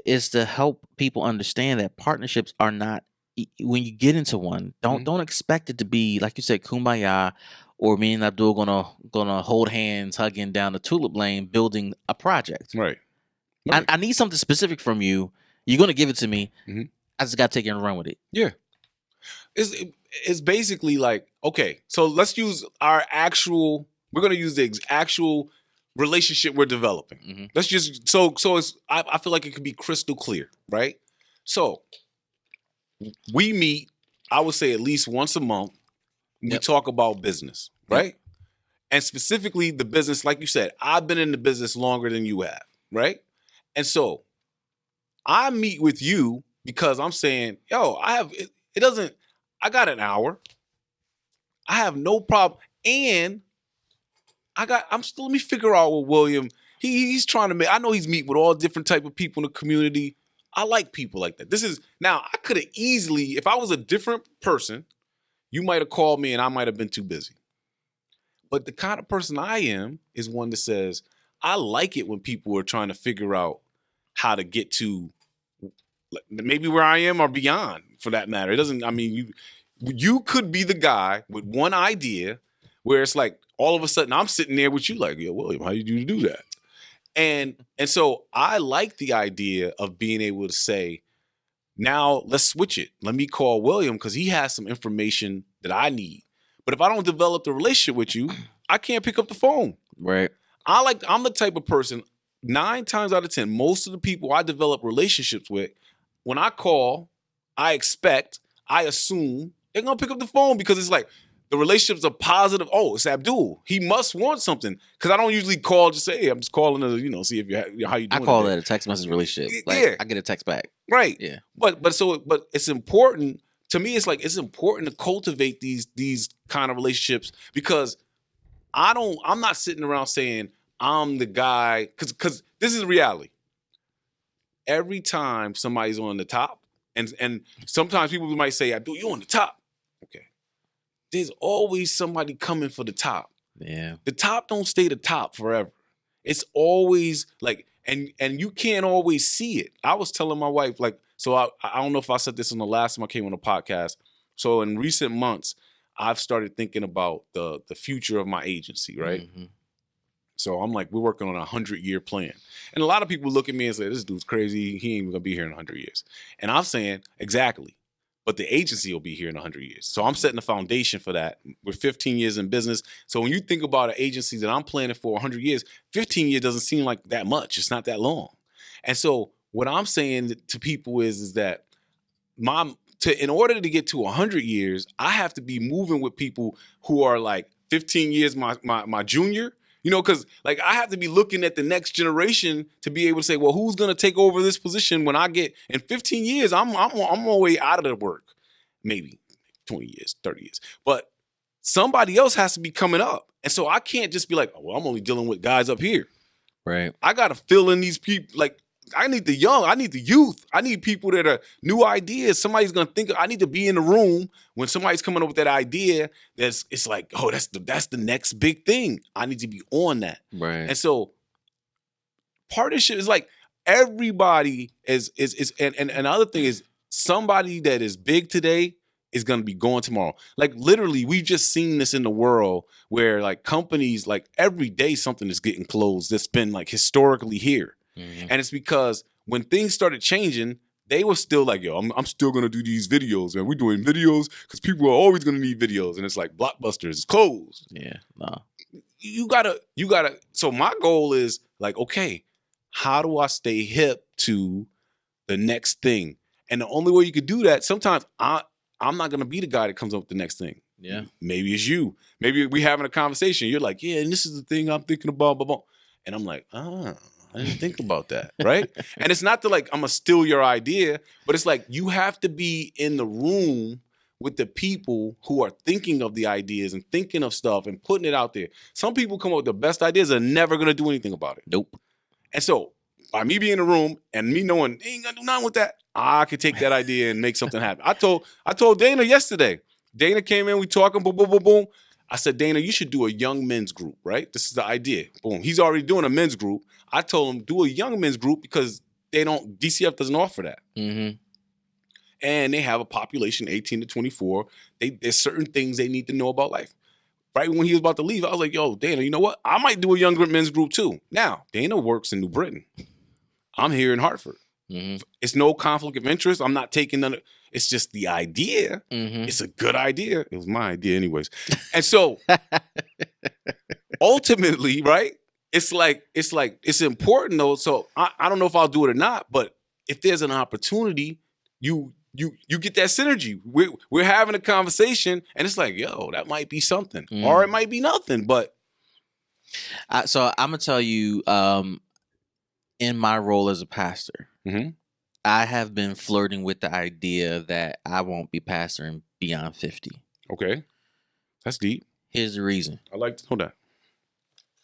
[SPEAKER 1] is to help people understand that partnerships are not, when you get into one, don't expect it to be, like you said, kumbaya, or me and Abdul gonna hold hands, hugging down the tulip lane, building a project.
[SPEAKER 2] Right.
[SPEAKER 1] I need something specific from you. You're gonna give it to me. I just gotta take it and run with it.
[SPEAKER 2] Yeah. It's basically like, okay, so let's use we're gonna use the actual relationship we're developing. Let's just I feel like it could be crystal clear, right? So we meet, I would say at least once a month. We talk about business, right? And specifically the business, like you said, I've been in the business longer than you have, right? And so I meet with you because I'm saying, yo, I got an hour. I have no problem. And let me figure out what William, he's trying to make, I know he's meeting with all different type of people in the community. I like people like that. Now I could have easily, if I was a different person, you might have called me and I might have been too busy. But the kind of person I am is one that says, I like it when people are trying to figure out how to get to maybe where I am or beyond, for that matter. It doesn't, I mean, you could be the guy with one idea where it's like, all of a sudden I'm sitting there with you like, yo, William, how you do that? And so I like the idea of being able to say, Now let's switch it. Let me call William because he has some information that I need. But if I don't develop the relationship with you, I can't pick up the phone.
[SPEAKER 1] Right.
[SPEAKER 2] I'm the type of person, 9 times out of 10, most of the people I develop relationships with, when I call, I assume they're going to pick up the phone because it's like the relationships are positive. Oh, it's Abdul. He must want something because I don't usually call just say, hey, I'm just calling to, see if how you doing.
[SPEAKER 1] I call that a text message relationship. Like,
[SPEAKER 2] yeah.
[SPEAKER 1] I get a text back.
[SPEAKER 2] Right.
[SPEAKER 1] Yeah.
[SPEAKER 2] But it's important to me. It's like it's important to cultivate these kind of relationships because I'm not sitting around saying I'm the guy because this is the reality. Every time somebody's on the top, and sometimes people might say, Abdul, you're on the top. Okay. There's always somebody coming for the top.
[SPEAKER 1] Yeah.
[SPEAKER 2] The top don't stay the top forever. It's always like, and you can't always see it. I was telling my wife, like, so I don't know if I said this on the last time I came on the podcast. So in recent months, I've started thinking about the future of my agency, right? Mm-hmm. So I'm like, we're working on a 100-year plan. And a lot of people look at me and say, this dude's crazy. He ain't even going to be here in 100 years. And I'm saying, exactly. But the agency will be here in 100 years. So I'm setting the foundation for that. We're 15 years in business. So when you think about an agency that I'm planning for 100 years, 15 years doesn't seem like that much. It's not that long. And so what I'm saying to people is that in order to get to 100 years, I have to be moving with people who are like 15 years my junior. Because like I have to be looking at the next generation to be able to say, well, who's going to take over this position when I get in 15 years? I'm on my way out of the work, maybe 20 years, 30 years. But somebody else has to be coming up. And so I can't just be like, oh, well, I'm only dealing with guys up here.
[SPEAKER 1] Right.
[SPEAKER 2] I got to fill in these people. Like I need the young. I need the youth. I need people that are new ideas. Somebody's going to think. I need to be in the room when somebody's coming up with that idea. It's like, oh, that's the next big thing. I need to be on that.
[SPEAKER 1] Right.
[SPEAKER 2] And so partnership is like everybody is and the other thing is somebody that is big today is going to be going tomorrow. Like literally, we've just seen this in the world where like companies, like every day something is getting closed that's been like historically here. Mm-hmm. And it's because when things started changing, they were still like, yo, I'm still going to do these videos. And we're doing videos because people are always going to need videos. And it's like Blockbuster is closed.
[SPEAKER 1] Yeah. Nah.
[SPEAKER 2] You gotta. So my goal is like, okay, how do I stay hip to the next thing? And the only way you could do that, sometimes I'm not going to be the guy that comes up with the next thing.
[SPEAKER 1] Yeah.
[SPEAKER 2] Maybe it's you. Maybe we having a conversation. You're like, yeah, and this is the thing I'm thinking about. Blah, blah. And I'm like, I didn't think about that, right? And it's not that like I'm gonna steal your idea, but it's like you have to be in the room with the people who are thinking of the ideas and thinking of stuff and putting it out there. Some people come up with the best ideas and are never gonna do anything about it.
[SPEAKER 1] Nope.
[SPEAKER 2] And so by me being in the room and me knowing they ain't gonna do nothing with that, I could take that idea and make something happen. I told Dana yesterday. Dana came in, we talking, boom, boom, boom, boom. I said, Dana, you should do a young men's group, right? This is the idea. Boom. He's already doing a men's group. I told him, do a young men's group because DCF doesn't offer that. Mm-hmm. And they have a population 18 to 24. There's certain things they need to know about life. Right when he was about to leave, I was like, yo, Dana, you know what? I might do a younger men's group too. Now, Dana works in New Britain. I'm here in Hartford. Mm-hmm. It's no conflict of interest. I'm not taking none of. It's just the idea. Mm-hmm. It's a good idea. It was my idea anyways. And so ultimately, right? It's important though. So I don't know if I'll do it or not, but if there's an opportunity, you get that synergy. We're having a conversation and it's like, yo, that might be something or it might be nothing, but.
[SPEAKER 1] So I'm going to tell you, in my role as a pastor, mm-hmm. I have been flirting with the idea that I won't be pastoring beyond 50.
[SPEAKER 2] Okay. That's deep.
[SPEAKER 1] Here's the reason.
[SPEAKER 2] I like to know that.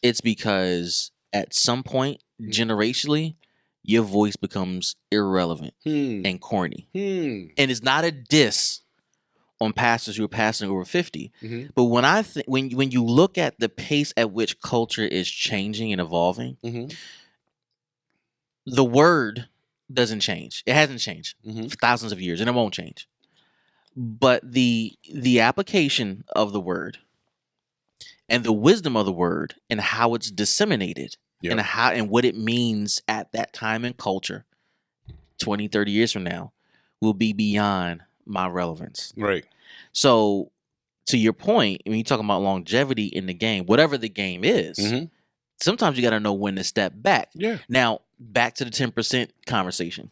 [SPEAKER 1] It's because at some point, generationally, your voice becomes irrelevant and corny. And it's not a diss on pastors who are pastoring over 50. Mm-hmm. But when you look at the pace at which culture is changing and evolving, mm-hmm. the word doesn't change. It hasn't changed for thousands of years, and it won't change. But the application of the word and the wisdom of the word and how it's disseminated and what it means at that time in culture, 20, 30 years from now, will be beyond my relevance.
[SPEAKER 2] Right.
[SPEAKER 1] So, to your point, when you talking about longevity in the game, whatever the game is,
[SPEAKER 2] Mm-hmm.
[SPEAKER 1] sometimes you got to know when to step back.
[SPEAKER 2] Yeah.
[SPEAKER 1] Now, back to the 10% conversation.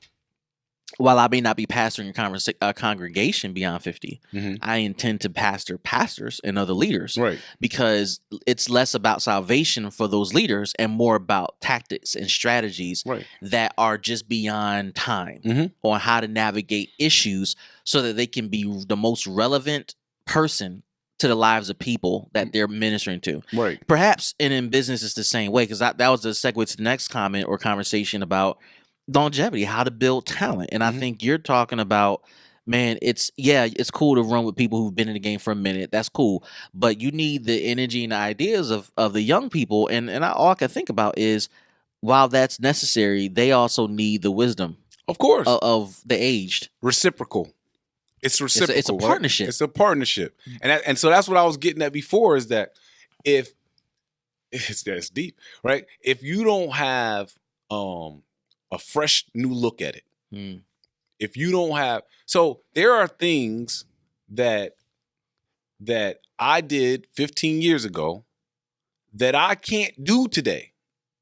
[SPEAKER 1] While I may not be pastoring a congregation beyond 50,
[SPEAKER 2] Mm-hmm.
[SPEAKER 1] I intend to pastor pastors and other leaders,
[SPEAKER 2] Right.
[SPEAKER 1] because it's less about salvation for those leaders and more about tactics and strategies
[SPEAKER 2] Right.
[SPEAKER 1] that are just beyond time
[SPEAKER 2] Mm-hmm.
[SPEAKER 1] on how to navigate issues so that they can be the most relevant person to the lives of people that they're ministering to.
[SPEAKER 2] Right.
[SPEAKER 1] Perhaps, and in business, it's the same way, because that was a segue to the next comment or conversation about longevity, how to build talent. And I
[SPEAKER 2] Mhm.
[SPEAKER 1] think you're talking about, man, it's cool to run with people who've been in the game for a minute. That's cool. But you need the energy and the ideas of the young people. And all I can think about is, while that's necessary, they also need the wisdom
[SPEAKER 2] Of course.
[SPEAKER 1] of the aged.
[SPEAKER 2] Reciprocal. It's reciprocal.
[SPEAKER 1] It's a
[SPEAKER 2] right?
[SPEAKER 1] partnership.
[SPEAKER 2] It's a partnership. And so that's what I was getting at before, is that if that's deep, right? If you don't have a fresh new look at it,
[SPEAKER 1] Mm.
[SPEAKER 2] if you don't have, so there are things that I did 15 years ago that I can't do today.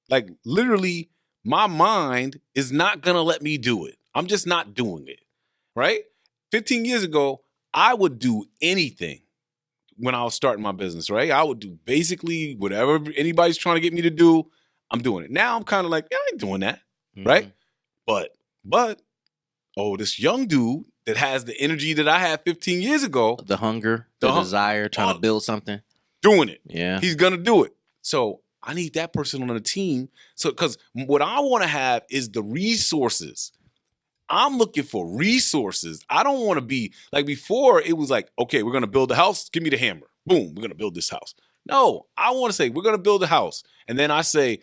[SPEAKER 2] Like, literally, my mind is not gonna let me do it. I'm just not doing it. Right? 15 years ago, I would do anything when I was starting my business, right? I would do basically whatever anybody's trying to get me to do, I'm doing it. Now I'm kind of like, yeah, I ain't doing that, right? But, this young dude that has the energy that I had 15 years ago,
[SPEAKER 1] The hunger, the desire, trying to build something.
[SPEAKER 2] doing it.
[SPEAKER 1] Yeah.
[SPEAKER 2] He's going to do it. So I need that person on the team. So, because what I want to have is the resources. I'm looking for resources. I don't want to be like before. It was like, okay, we're going to build a house. Give me the hammer. Boom. We're going to build this house. No, I want to say we're going to build a house. And then I say,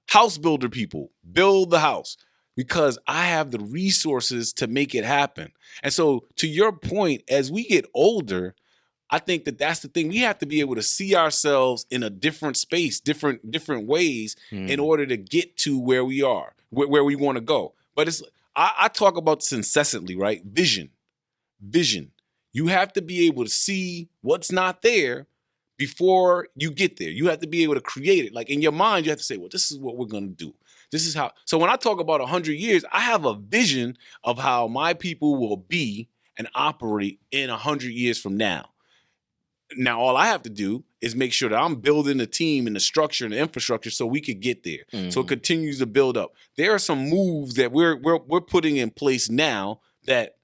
[SPEAKER 2] house builder people, build the house, because I have the resources to make it happen. And so, to your point, as we get older, I think that that's the thing. We have to be able to see ourselves in a different space, different ways in order to get to where we are, where we want to go. But I talk about this incessantly, right? Vision. You have to be able to see what's not there before you get there. You have to be able to create it. Like, in your mind, you have to say, well, this is what we're going to do. This is how. So when I talk about 100 years, I have a vision of how my people will be and operate in 100 years from now. Now, all I have to do is make sure that I'm building the team and the structure and the infrastructure so we could get there. Mm-hmm. So it continues to build up. There are some moves that we're putting in place now that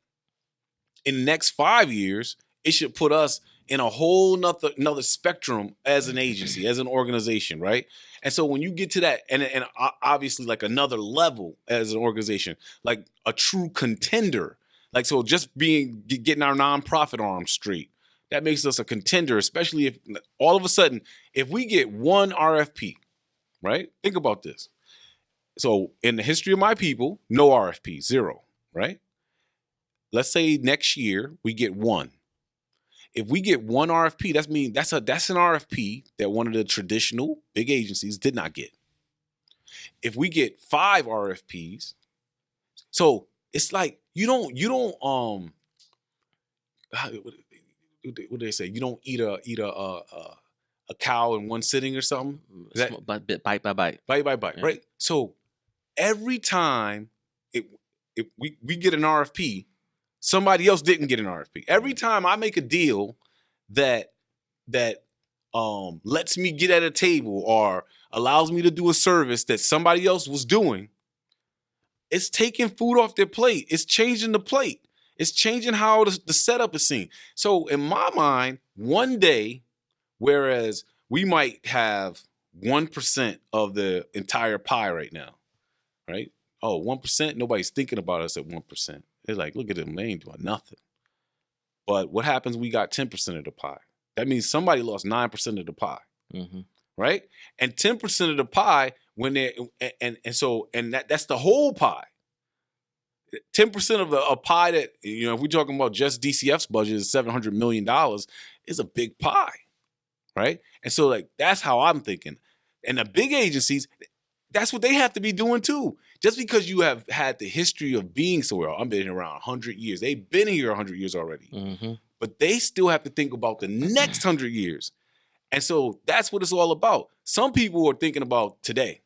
[SPEAKER 2] in the next 5 years, it should put us in a whole another spectrum as an agency, as an organization, right? And so when you get to that, and obviously like another level as an organization, like a true contender, like, so just getting our nonprofit arm straight, that makes us a contender, especially if all of a sudden, if we get one RFP, right? Think about this. So in the history of my people, no RFP, zero, right? Let's say next year we get one. If we get one RFP, that's an RFP that one of the traditional big agencies did not get. If we get 5 RFPs, so it's like you don't what do they say? You don't eat a cow in one sitting or something.
[SPEAKER 1] Bite by bite.
[SPEAKER 2] Bite by bite, yeah. Right? So every time we get an RFP, somebody else didn't get an RFP. Every time I make a deal that lets me get at a table or allows me to do a service that somebody else was doing, it's taking food off their plate. It's changing the plate. It's changing how the setup is seen. So in my mind, one day, whereas we might have 1% of the entire pie right now, right? Oh, 1%? Nobody's thinking about us at 1%. They're like, look at them, they ain't doing nothing. But what happens when we got 10% of the pie? That means somebody lost 9% of the pie, right? And 10% of the pie, when they that's the whole pie. 10% of a pie that, if we're talking about just DCF's budget is $700 million, is a big pie, right? And so, like, that's how I'm thinking. And the big agencies, That's what they have to be doing too. Just because you have had the history of being somewhere, I've been around 100 years. They've been here 100 years already.
[SPEAKER 1] Mm-hmm.
[SPEAKER 2] But they still have to think about the next 100 years. And so that's what it's all about. Some people are thinking about today.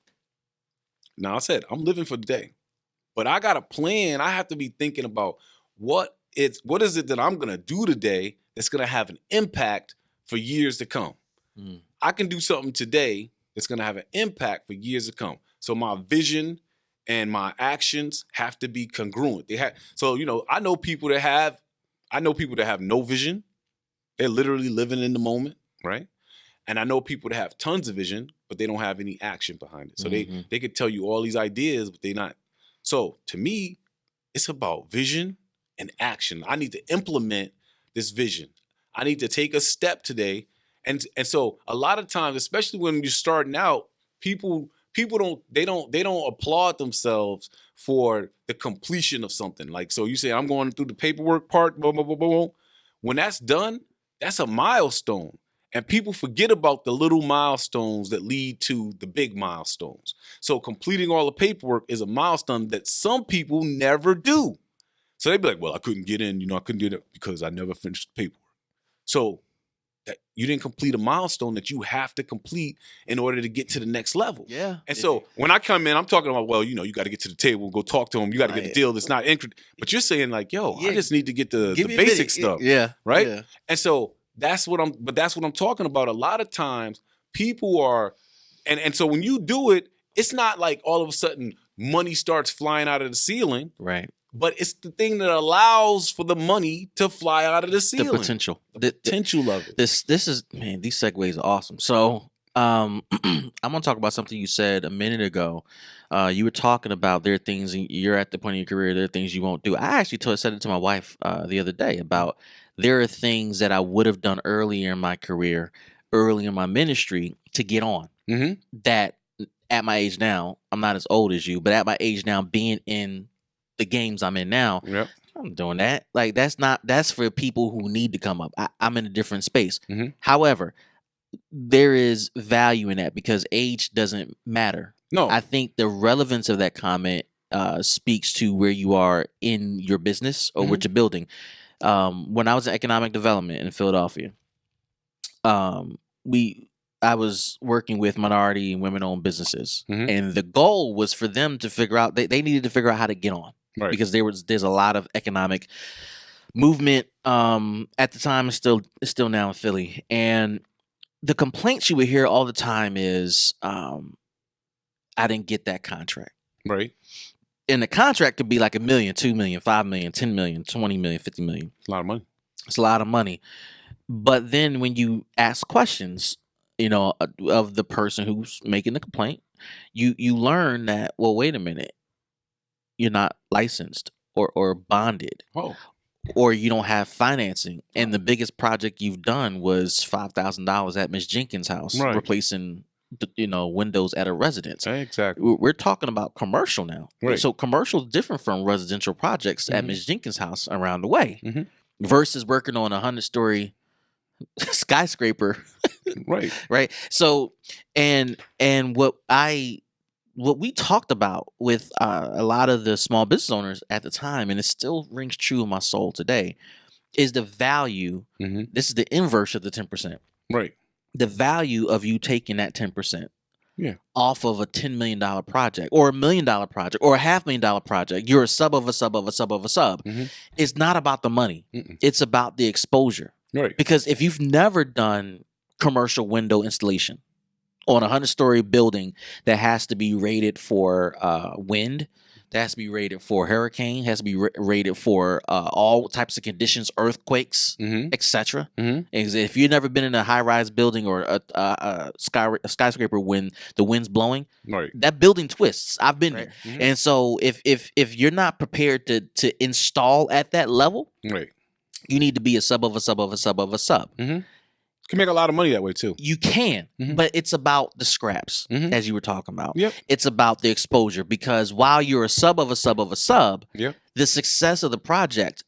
[SPEAKER 2] Now, I said, I'm living for today. But I got a plan. I have to be thinking about what is it that I'm going to do today that's going to have an impact for years to come.
[SPEAKER 1] Mm.
[SPEAKER 2] I can do something today that's going to have an impact for years to come. So my vision and my actions have to be congruent. So, I know people that have no vision. They're literally living in the moment, right? And I know people that have tons of vision, but they don't have any action behind it. So they could tell you all these ideas, but they're not. So to me, it's about vision and action. I need to implement this vision. I need to take a step today. And so a lot of times, especially when you're starting out, people don't applaud themselves for the completion of something. Like, so you say, I'm going through the paperwork part, blah, blah, blah, blah, blah. When that's done, that's a milestone. And people forget about the little milestones that lead to the big milestones. So completing all the paperwork is a milestone that some people never do. So they'd be like, well, I couldn't get in, I couldn't do it because I never finished the paperwork. So that you didn't complete a milestone that you have to complete in order to get to the next level.
[SPEAKER 1] Yeah.
[SPEAKER 2] And so when I come in, I'm talking about, well, you got to get to the table and go talk to them. You got to get a deal that's not incredible. But you're saying like, I just need to get the basic stuff.
[SPEAKER 1] Yeah.
[SPEAKER 2] Right.
[SPEAKER 1] Yeah.
[SPEAKER 2] And so that's what I'm talking about. A lot of times people are, and so when you do it, it's not like all of a sudden money starts flying out of the ceiling.
[SPEAKER 1] Right.
[SPEAKER 2] But it's the thing that allows for the money to fly out of the ceiling.
[SPEAKER 1] The potential.
[SPEAKER 2] The potential of it.
[SPEAKER 1] This is, man, these segues are awesome. So I'm gonna talk about something you said a minute ago. You were talking about there are things you're at the point in your career, there are things you won't do. I actually said it to my wife the other day about there are things that I would have done earlier in my career, early in my ministry to get on.
[SPEAKER 2] Mm-hmm.
[SPEAKER 1] That at my age now, I'm not as old as you, but at my age now, being in the games I'm in now,
[SPEAKER 2] yep.
[SPEAKER 1] I'm doing that. Like that's for people who need to come up. I'm in a different space.
[SPEAKER 2] Mm-hmm.
[SPEAKER 1] However, there is value in that because age doesn't matter.
[SPEAKER 2] No,
[SPEAKER 1] I think the relevance of that comment speaks to where you are in your business or what you're building. When I was in economic development in Philadelphia, I was working with minority and women-owned businesses, and the goal was for them to figure out they needed to figure out how to get on, right? Because there's a lot of economic movement at the time, and still now in Philly, and the complaints you would hear all the time is, I didn't get that contract,
[SPEAKER 2] right?
[SPEAKER 1] And the contract could be like $1 million, $2 million, $5 million, $10 million, $20 million, $50 million.
[SPEAKER 2] A lot of money.
[SPEAKER 1] It's a lot of money, but then when you ask questions, of the person who's making the complaint, you learn that, well, wait a minute, you're not licensed or bonded, or you don't have financing, and the biggest project you've done was $5,000 at Miss Jenkins' house, right, replacing windows at a residence.
[SPEAKER 2] Exactly.
[SPEAKER 1] We're talking about commercial now,
[SPEAKER 2] right? So
[SPEAKER 1] commercial is different from residential projects at Miss Jenkins' house around the way, versus working on a 100-story skyscraper. Right. So and what we talked about with a lot of the small business owners at the time, and it still rings true in my soul today, is the value. This is the inverse of the 10%.
[SPEAKER 2] Right.
[SPEAKER 1] The value of you taking that 10% off of a $10 million project or $1 million project or a $500,000 project. You're a sub of a sub of a sub of a sub. It's not about the money. It's about the exposure.
[SPEAKER 2] Right.
[SPEAKER 1] Because if you've never done commercial window installation on a 100-story building that has to be rated for wind, that has to be rated for hurricane, has to be rated for all types of conditions, earthquakes, etc. If you've never been in a high-rise building or a skyscraper when the wind's blowing,
[SPEAKER 2] right,
[SPEAKER 1] that building twists. I've been there. And so if you're not prepared to install at that level,
[SPEAKER 2] right,
[SPEAKER 1] you need to be a sub of a sub of a sub of a sub.
[SPEAKER 2] You can make a lot of money that way too.
[SPEAKER 1] You can, but it's about the scraps, as you were talking about.
[SPEAKER 2] Yep.
[SPEAKER 1] It's about the exposure, because while you're a sub of a sub of a sub,
[SPEAKER 2] yep,
[SPEAKER 1] the success of the project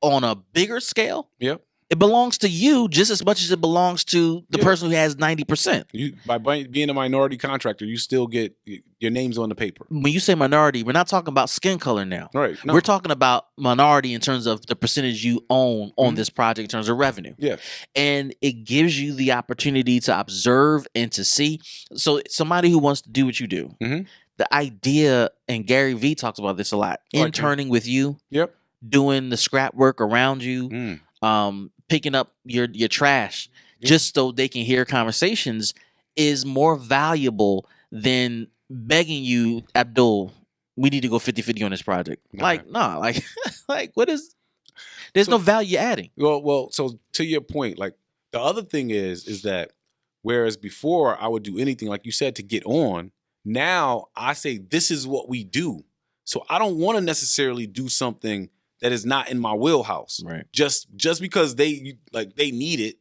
[SPEAKER 1] on a bigger scale,
[SPEAKER 2] yep,
[SPEAKER 1] It belongs to you just as much as it belongs to the person who has 90%.
[SPEAKER 2] You by being a minority contractor, you still get your name's on the paper.
[SPEAKER 1] When you say minority, we're not talking about skin color now.
[SPEAKER 2] Right. No.
[SPEAKER 1] We're talking about minority in terms of the percentage you own on this project in terms of revenue.
[SPEAKER 2] Yeah.
[SPEAKER 1] And it gives you the opportunity to observe and to see. So somebody who wants to do what you do, the idea, and Gary Vee talks about this a lot, interning with you, doing the scrap work around you, picking up your trash just so they can hear conversations is more valuable than begging you, Abdul, we need to go 50-50 on this project. Like, nah, like what is, there's no value adding.
[SPEAKER 2] Well, so to your point, like the other thing is that whereas before I would do anything, like you said, to get on, now I say, this is what we do. So I don't want to necessarily do something that is not in my wheelhouse.
[SPEAKER 1] Right.
[SPEAKER 2] Just because they need it,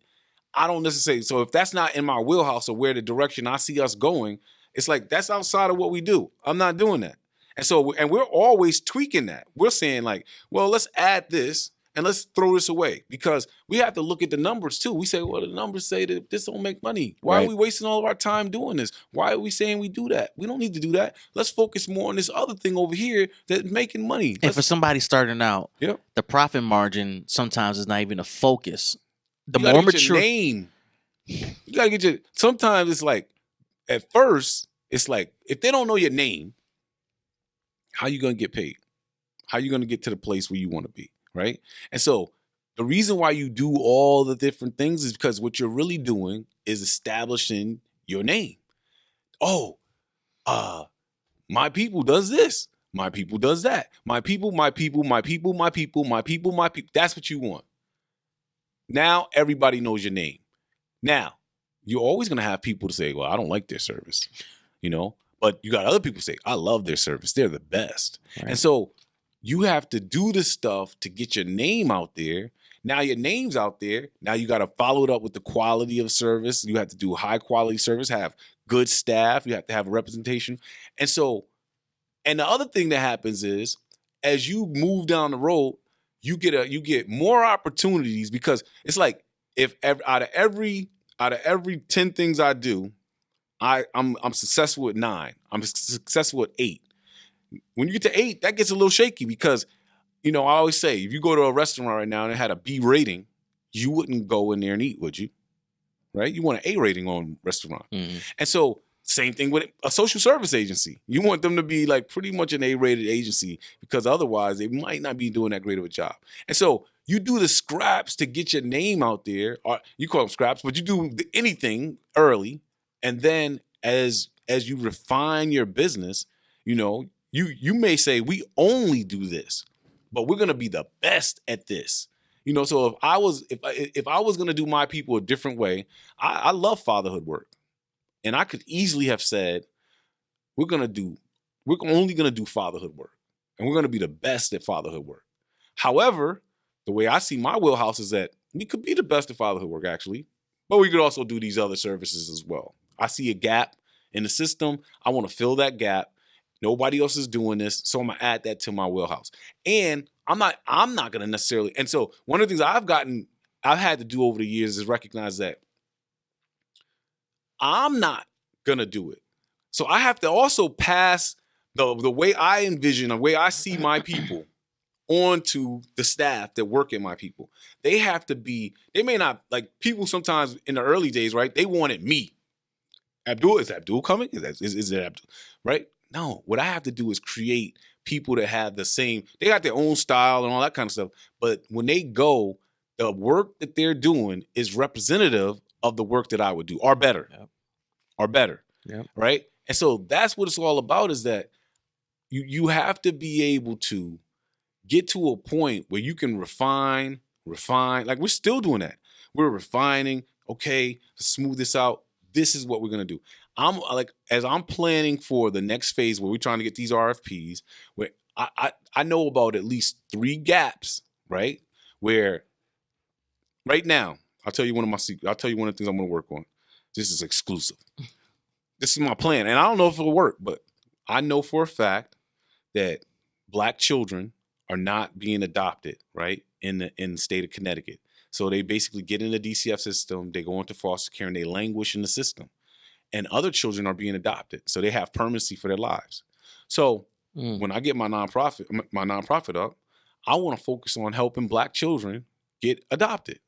[SPEAKER 2] I don't necessarily. So if that's not in my wheelhouse or where the direction I see us going, it's like that's outside of what we do. I'm not doing that. And so, and we're always tweaking that. We're saying like, well, let's add this and let's throw this away, because we have to look at the numbers too. We say, well, the numbers say that this don't make money. Why are we wasting all of our time doing this? Why are we saying we do that? We don't need to do that. Let's focus more on this other thing over here that's making money.
[SPEAKER 1] And for somebody starting out, the profit margin sometimes is not even a focus. The more mature
[SPEAKER 2] name, you gotta get your. Sometimes it's like, at first, it's like if they don't know your name, how you gonna get paid? How you gonna get to the place where you want to be, right? And so the reason why you do all the different things is because what you're really doing is establishing your name. Oh, my people does this. My people does that. My people, my people, my people, my people, my people, my people. That's what you want. Now everybody knows your name. Now, you're always going to have people to say, well, I don't like their service, but you got other people say, I love their service. They're the best. Right. And so you have to do the stuff to get your name out there. Now your name's out there. Now you got to follow it up with the quality of service. You have to do high quality service, have good staff. You have to have a representation. And so, and the other thing that happens is as you move down the road, you get more opportunities, because it's like if out of every 10 things I do, I'm successful at 9. I'm successful at 8. When you get to 8, that gets a little shaky, because I always say if you go to a restaurant right now and it had a B rating, you wouldn't go in there and eat, would you? Right? You want an A rating on restaurant. Mm-hmm. And so same thing with a social service agency. You want them to be like pretty much an A-rated agency, because otherwise they might not be doing that great of a job. And so you do the scraps to get your name out there, or you call them scraps, but you do anything early. And then as you refine your business, you may say, we only do this, but we're going to be the best at this. So if I was going to do my people a different way, I love fatherhood work. And I could easily have said, we're only going to do fatherhood work, and we're going to be the best at fatherhood work. However, the way I see my wheelhouse is that we could be the best at fatherhood work, actually, but we could also do these other services as well. I see a gap in the system. I want to fill that gap. Nobody else is doing this, so I'm going to add that to my wheelhouse. And I'm not going to necessarily. And so one of the things I've had to do over the years is recognize that I'm not going to do it. So I have to also pass the way I envision, the way I see my people on to the staff that work at my people. They have to be, they may not, like people sometimes in the early days, right? They wanted me. Is Abdul coming? Is it Abdul? Right? No, what I have to do is create people that have the same, they got their own style and all that kind of stuff. But when they go, the work that they're doing is representative of the work that I would do, or better. Yep. Or better. Yep. Right? And so that's what it's all about, is that you have to be able to get to a point where you can refine. Like we're still doing that. We're refining. Okay, to smooth this out. This is what we're going to do. As I'm planning for the next phase where we're trying to get these RFPs, where I know about at least 3 gaps, right? Where right now, I'll tell you one of the things I'm going to work on. This is exclusive. This is my plan. And I don't know if it'll work, but I know for a fact that Black children are not being adopted, right, in the state of Connecticut. So they basically get in the DCF system, they go into foster care, and they languish in the system. And other children are being adopted, so they have permanency for their lives. So when I get my nonprofit up, I want to focus on helping Black children get adopted,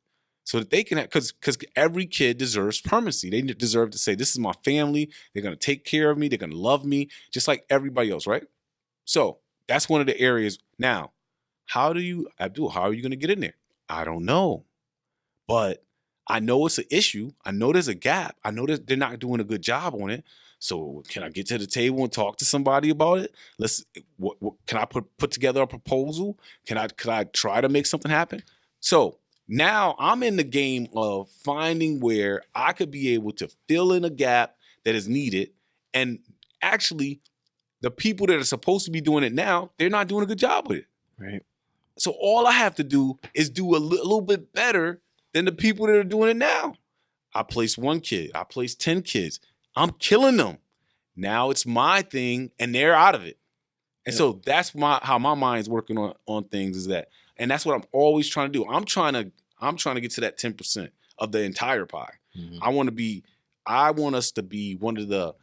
[SPEAKER 2] so that they can have, because every kid deserves permanency. They deserve to say, this is my family. They're going to take care of me. They're going to love me just like everybody else, right? So that's one of the areas. Now, Abdul, how are you going to get in there? I don't know. But I know it's an issue. I know there's a gap. I know that they're not doing a good job on it. So can I get to the table and talk to somebody about it? Can I put together a proposal? Can I try to make something happen? So now I'm in the game of finding where I could be able to fill in a gap that is needed. And actually, the people that are supposed to be doing it now, they're not doing a good job with it.
[SPEAKER 1] Right.
[SPEAKER 2] So all I have to do is do a little bit better than the people that are doing it now. I place 1 kid. I place 10 kids. I'm killing them. Now it's my thing, and they're out of it. And so that's how my mind's working on things is that, and that's what I'm always trying to do. I'm trying to get to that 10% of the entire pie. Mm-hmm. I want us to be one of the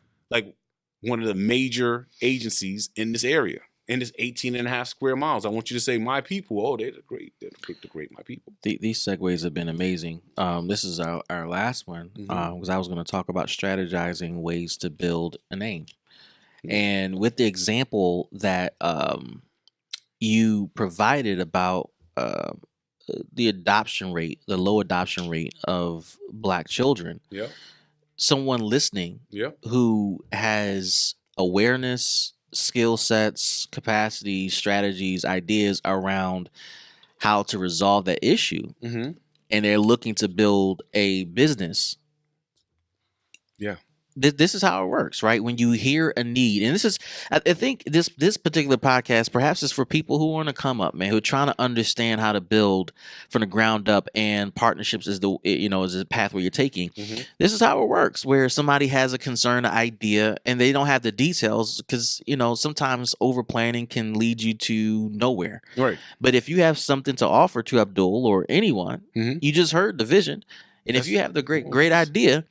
[SPEAKER 2] major agencies in this area, in this 18 and a half square miles. I want you to say, my people. Oh, they're great. They're great, my people.
[SPEAKER 1] These segues have been amazing. This is our last one, because I was going to talk about strategizing ways to build a name. Mm-hmm. And with the example that you provided about the adoption rate, the low adoption rate of Black children, someone listening who has awareness, skill sets, capacity, strategies, ideas around how to resolve that issue, and they're looking to build a business.
[SPEAKER 2] Yeah.
[SPEAKER 1] This is how it works, right? When you hear a need, and I think this particular podcast perhaps is for people who want to come up, man, who are trying to understand how to build from the ground up, and partnerships is the pathway you're taking. Mm-hmm. This is how it works, where somebody has a concern, an idea, and they don't have the details because sometimes over planning can lead you to nowhere.
[SPEAKER 2] Right.
[SPEAKER 1] But if you have something to offer to Abdul or anyone, you just heard the vision, and if you have the great idea,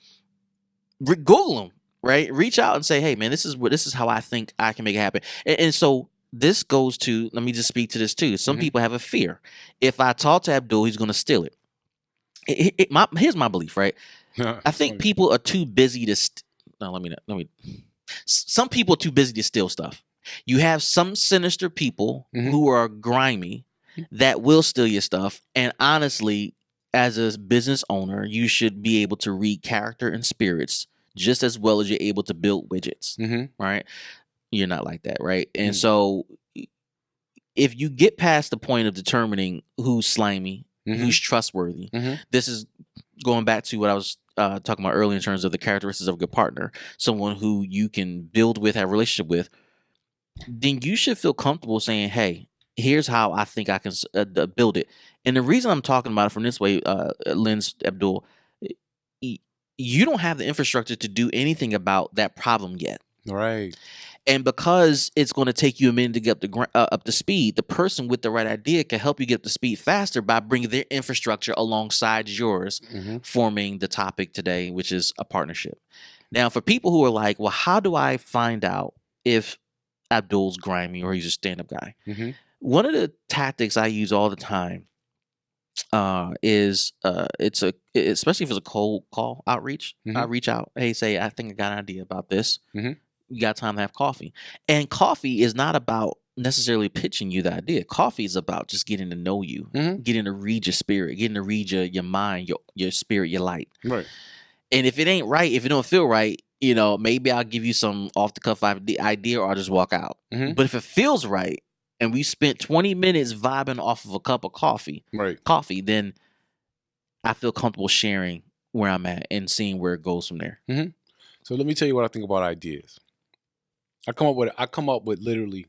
[SPEAKER 1] Google them, right? Reach out and say, hey, man, this is how I think I can make it happen. And so this goes to, let me just speak to this too. Some people have a fear. If I talk to Abdul, he's going to steal it. Here's my belief, right? I think people are too busy to, some people are too busy to steal stuff. You have some sinister people who are grimy that will steal your stuff. And honestly, as a business owner, you should be able to read character and spirits just as well as you're able to build widgets, right? You're not like that, right? And so if you get past the point of determining who's slimy, who's trustworthy, this is going back to what I was talking about earlier in terms of the characteristics of a good partner, someone who you can build with, have a relationship with, then you should feel comfortable saying, hey, here's how I think I can build it. And the reason I'm talking about it from this way, Lens, Abdul, you don't have the infrastructure to do anything about that problem yet.
[SPEAKER 2] Right.
[SPEAKER 1] And because it's going to take you a minute to get up to speed, the person with the right idea can help you get up to speed faster by bringing their infrastructure alongside yours, forming the topic today, which is a partnership. Now, for people who are like, well, how do I find out if Abdul's grimy or he's a stand-up guy? One of the tactics I use all the time is especially if it's a cold call outreach. I reach out, hey, say, I think I got an idea about this. You got time to have coffee. And coffee is not about necessarily pitching you the idea. Coffee is about just getting to know you, getting to read your spirit, getting to read your mind, your spirit, your light. Right. And if it ain't right, if it don't feel right, maybe I'll give you some off the cuff idea, or I'll just walk out. But if it feels right, and we spent 20 minutes vibing off of a cup of coffee, then I feel comfortable sharing where I'm at and seeing where it goes from there.
[SPEAKER 2] So let me tell you what I think about ideas. I come up with literally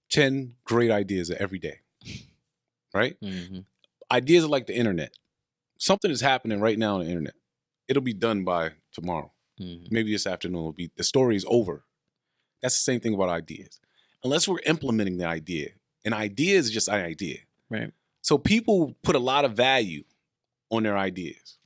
[SPEAKER 2] 10 great ideas every day, right? Ideas are like the internet. Something is happening right now on the internet. It'll be done by tomorrow. Maybe this afternoon the story is over. That's the same thing about ideas. Unless we're implementing the idea. An idea is just an idea. Right. So people put a lot of value on their ideas.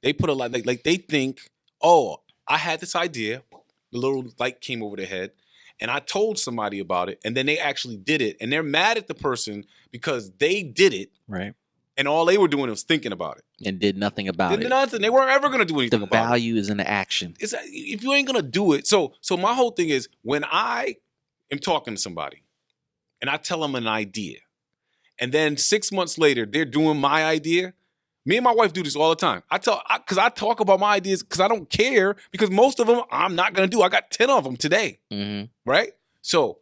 [SPEAKER 2] They put a lot, like they think, oh, I had this idea, the little light came over their head, and I told somebody about it, and then they actually did it, and they're mad at the person because they did it,
[SPEAKER 1] Right.
[SPEAKER 2] and all they were doing was thinking about it.
[SPEAKER 1] And did nothing about
[SPEAKER 2] Did
[SPEAKER 1] it.
[SPEAKER 2] nothing. They weren't ever going to do anything
[SPEAKER 1] The
[SPEAKER 2] about it.
[SPEAKER 1] value is in the action.
[SPEAKER 2] It's if you ain't going to do it. So my whole thing is when I am talking to somebody and I tell them an idea, and then 6 months later they're doing my idea. Me and my wife do this all the time. I talk about my ideas because I don't care, because most of them I'm not going to do. I got 10 of them today, right? So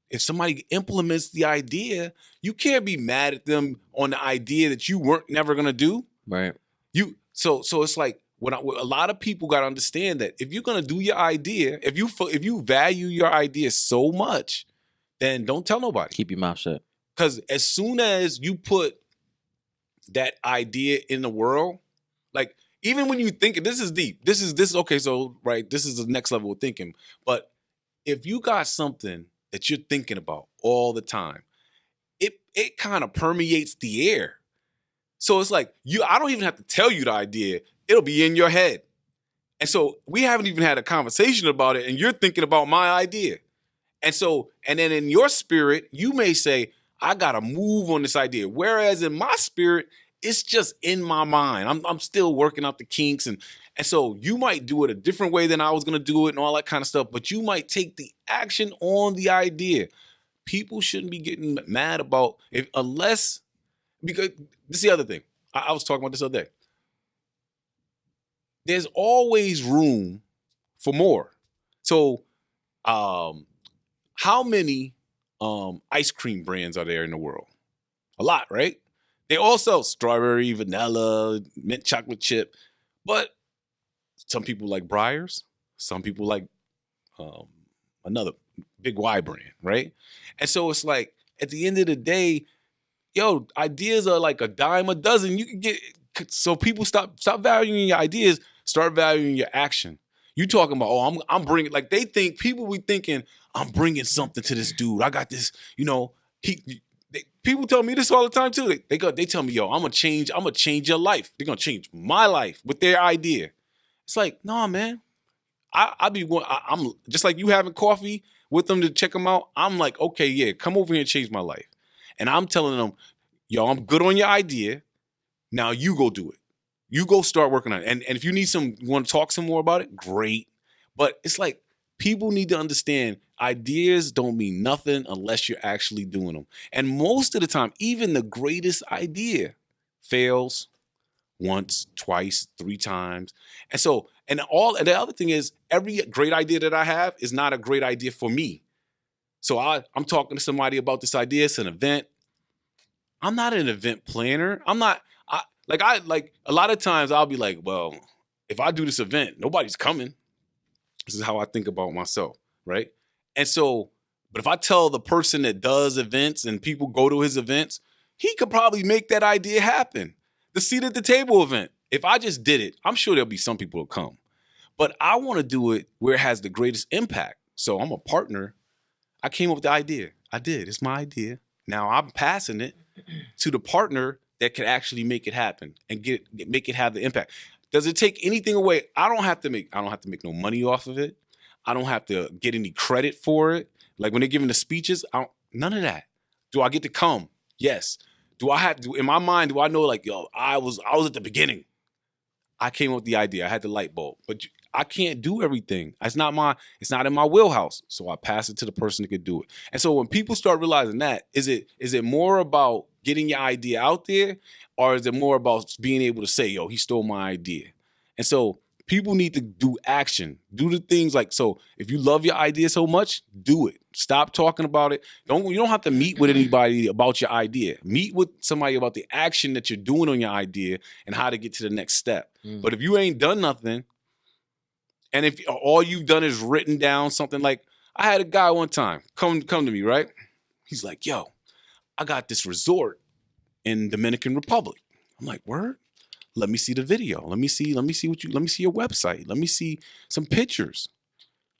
[SPEAKER 2] if somebody implements the idea, you can't be mad at them on the idea that you weren't never going to do.
[SPEAKER 1] Right.
[SPEAKER 2] So it's like when a lot of people got to understand that if you're going to do your idea, if you value your idea so much, then don't tell nobody.
[SPEAKER 1] Keep your mouth shut.
[SPEAKER 2] Because as soon as you put that idea in the world, like even when you think this is deep, this is okay. So right, this is the next level of thinking. But if you got something that you're thinking about all the time, it kind of permeates the air. So it's like I don't even have to tell you the idea. It'll be in your head. And so we haven't even had a conversation about it, and you're thinking about my idea. And then in your spirit, you may say, I gotta move on this idea. Whereas in my spirit, it's just in my mind. I'm still working out the kinks. And so you might do it a different way than I was gonna do it and all that kind of stuff, but you might take the action on the idea. People shouldn't be getting mad about because this is the other thing. I was talking about this other day. There's always room for more. So how many ice cream brands are there in the world? A lot, right? They all sell strawberry, vanilla, mint chocolate chip. But some people like Breyers. Some people like another big Y brand, right? And so it's like, at the end of the day, ideas are like a dime a dozen. You can get, so people stop valuing your ideas, start valuing your action. You talking about, I'm bringing, like they think, people be thinking, I'm bringing something to this dude. I got this, people tell me this all the time too. They tell me, I'm gonna change your life. They're gonna change my life with their idea. It's like, nah, man. I'm just like you having coffee with them to check them out. I'm like, okay, yeah, come over here and change my life. And I'm telling them, I'm good on your idea. Now you go do it. You go start working on it. And if you want to talk some more about it, great. But it's like, people need to understand ideas don't mean nothing unless you're actually doing them. And most of the time, even the greatest idea fails once, twice, 3 times. And so, and the other thing is, every great idea that I have is not a great idea for me. So I'm talking to somebody about this idea. It's an event. I'm not an event planner. I'm not, a lot of times I'll be like, well, if I do this event, nobody's coming. This is how I think about myself, right? And so, but if I tell the person that does events and people go to his events, he could probably make that idea happen. The seat at the table event. If I just did it, I'm sure there'll be some people who come. But I want to do it where it has the greatest impact. So I'm a partner. I came up with the idea. I did. It's my idea. Now I'm passing it to the partner that can actually make it happen and make it have the impact. Does it take anything away? I don't have to make no money off of it. I don't have to get any credit for it. Like when they're giving the speeches, none of that. Do I get to come? Yes. Do I have to, in my mind, do I know like, I was at the beginning. I came up with the idea. I had the light bulb, but I can't do everything. It's not in my wheelhouse. So I pass it to the person that could do it. And so when people start realizing that, is it more about getting your idea out there, or is it more about being able to say, he stole my idea? And so people need to do action, do the things like, so if you love your idea so much, do it. Stop talking about it. You don't have to meet with anybody about your idea. Meet with somebody about the action that you're doing on your idea and how to get to the next step. But if you ain't done nothing, and if all you've done is written down something, like I had a guy one time come to me, right? He's like, I got this resort in Dominican Republic. I'm like, word? Let me see the video. Let me see your website. Let me see some pictures.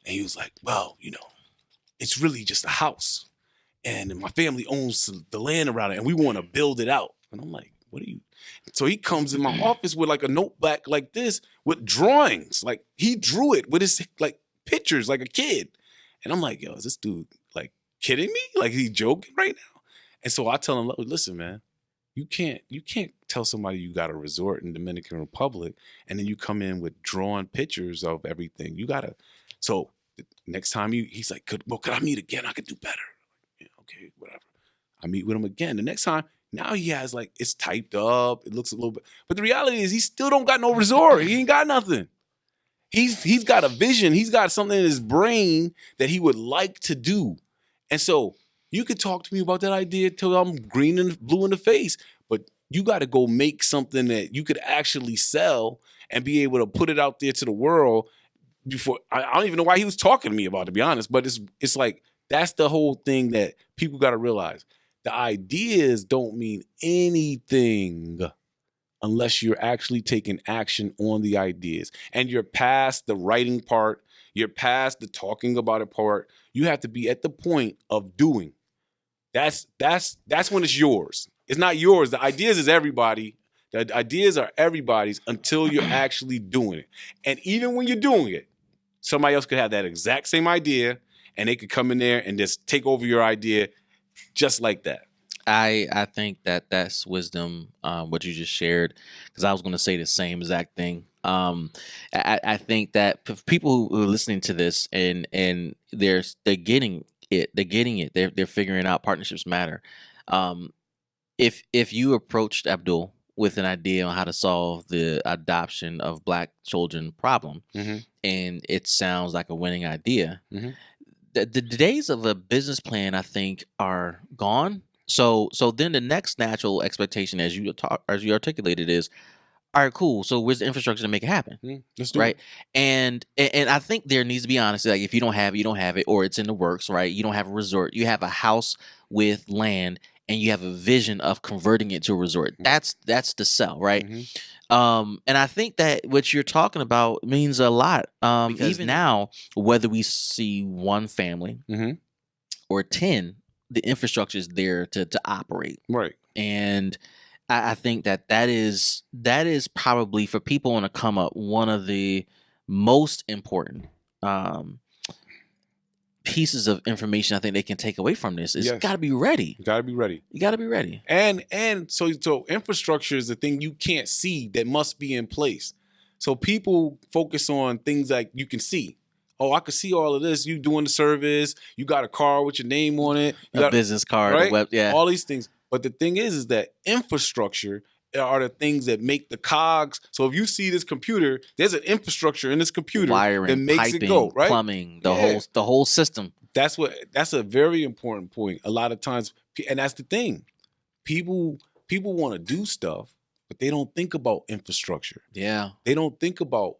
[SPEAKER 2] And he was like, well, it's really just a house. And my family owns the land around it and we want to build it out. And I'm like, what are you? So he comes in my office with like a notebook like this with drawings. Like he drew it with his like pictures like a kid. And I'm like, yo, is this dude like kidding me? Like he joking right now? And so I tell him, listen, man, you can't tell somebody you got a resort in Dominican Republic and then you come in with drawn pictures of everything. You gotta. So next time he's like, could I meet again? I could do better. Yeah, okay, whatever. I meet with him again. The next time, now he has like, it's typed up. It looks a little bit, but the reality is he still don't got no resort. He ain't got nothing. He's got a vision. He's got something in his brain that he would like to do. And so you could talk to me about that idea till I'm green and blue in the face, but you got to go make something that you could actually sell and be able to put it out there to the world before. I don't even know why he was talking to me about it, to be honest, but it's like, that's the whole thing that people got to realize. The ideas don't mean anything unless you're actually taking action on the ideas. And you're past the writing part. You're past the talking about it part. You have to be at the point of doing. That's when it's yours. It's not yours. The ideas is everybody. The ideas are everybody's until you're actually doing it. And even when you're doing it, somebody else could have that exact same idea and they could come in there and just take over your idea just like that.
[SPEAKER 1] I think that's wisdom, what you just shared, because I was going to say the same exact thing. I think that people who are listening to this and they're getting it, they're figuring out partnerships matter. If you approached Abdul with an idea on how to solve the adoption of Black children problem, and it sounds like a winning idea, the days of a business plan, I think, are gone. So then the next natural expectation, as you articulated, is, all right, cool. So where's the infrastructure to make it happen?
[SPEAKER 2] Let's do
[SPEAKER 1] right?
[SPEAKER 2] it.
[SPEAKER 1] And I think there needs to be honesty. Like if you don't have it, you don't have it, or it's in the works, right? You don't have a resort. You have a house with land, and you have a vision of converting it to a resort. That's the sell, right? And I think that what you're talking about means a lot. Because even now, whether we see one family or 10, the infrastructure is there to operate.
[SPEAKER 2] Right.
[SPEAKER 1] And I think that is probably, for people on a come up, one of the most important pieces of information I think they can take away from this is, you got to be ready.
[SPEAKER 2] You got to be ready.
[SPEAKER 1] You got to be ready.
[SPEAKER 2] And so infrastructure is the thing you can't see that must be in place. So people focus on things like you can see. Oh, I could see all of this. You doing the service. You got a car with your name on it. You got
[SPEAKER 1] a business card,
[SPEAKER 2] right?
[SPEAKER 1] A web, yeah.
[SPEAKER 2] All these things. But the thing is that infrastructure are the things that make the cogs. So if you see this computer, there's an infrastructure in this computer
[SPEAKER 1] wiring,
[SPEAKER 2] that makes
[SPEAKER 1] piping,
[SPEAKER 2] it go, right?
[SPEAKER 1] Plumbing, the whole system.
[SPEAKER 2] That's a very important point. A lot of times, and that's the thing. People want to do stuff, but they don't think about infrastructure.
[SPEAKER 1] Yeah.
[SPEAKER 2] They don't think about,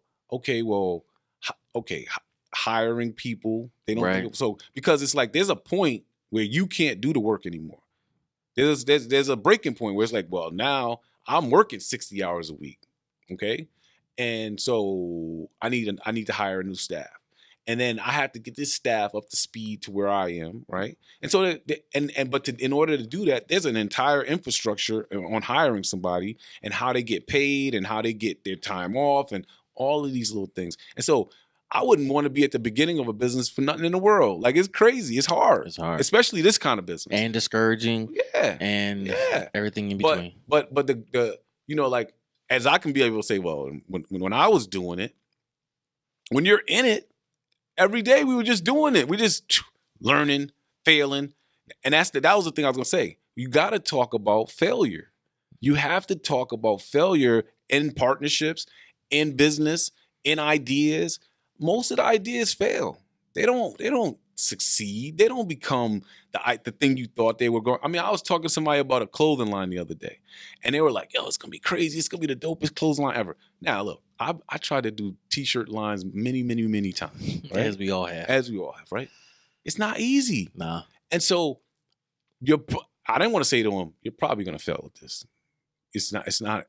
[SPEAKER 2] hiring people. They don't think so, because it's like there's a point where you can't do the work anymore. There's a breaking point where it's like, well, now I'm working 60 hours a week, okay? And so I need to hire a new staff. And then I have to get this staff up to speed to where I am, right? And so in order to do that, there's an entire infrastructure on hiring somebody and how they get paid and how they get their time off and all of these little things. And so I wouldn't want to be at the beginning of a business for nothing in the world. Like, it's crazy. It's hard. It's hard. Especially this kind of business.
[SPEAKER 1] And discouraging.
[SPEAKER 2] Yeah.
[SPEAKER 1] And everything in between.
[SPEAKER 2] But the like, as I can be able to say, well, when I was doing it, when you're in it, every day we were just doing it. We just learning, failing. And that was the thing I was going to say. You got to talk about failure. You have to talk about failure in partnerships, in business, in ideas. Most of the ideas fail. They don't succeed. They don't become the thing you thought they were going. I mean, I was talking to somebody about a clothing line the other day, and they were like, yo, it's going to be crazy. It's going to be the dopest clothing line ever. Now, look, I tried to do T-shirt lines many, many, many times. Right?
[SPEAKER 1] As we all have, right?
[SPEAKER 2] It's not easy.
[SPEAKER 1] Nah.
[SPEAKER 2] And so I didn't want to say to them, you're probably going to fail at this. It's not.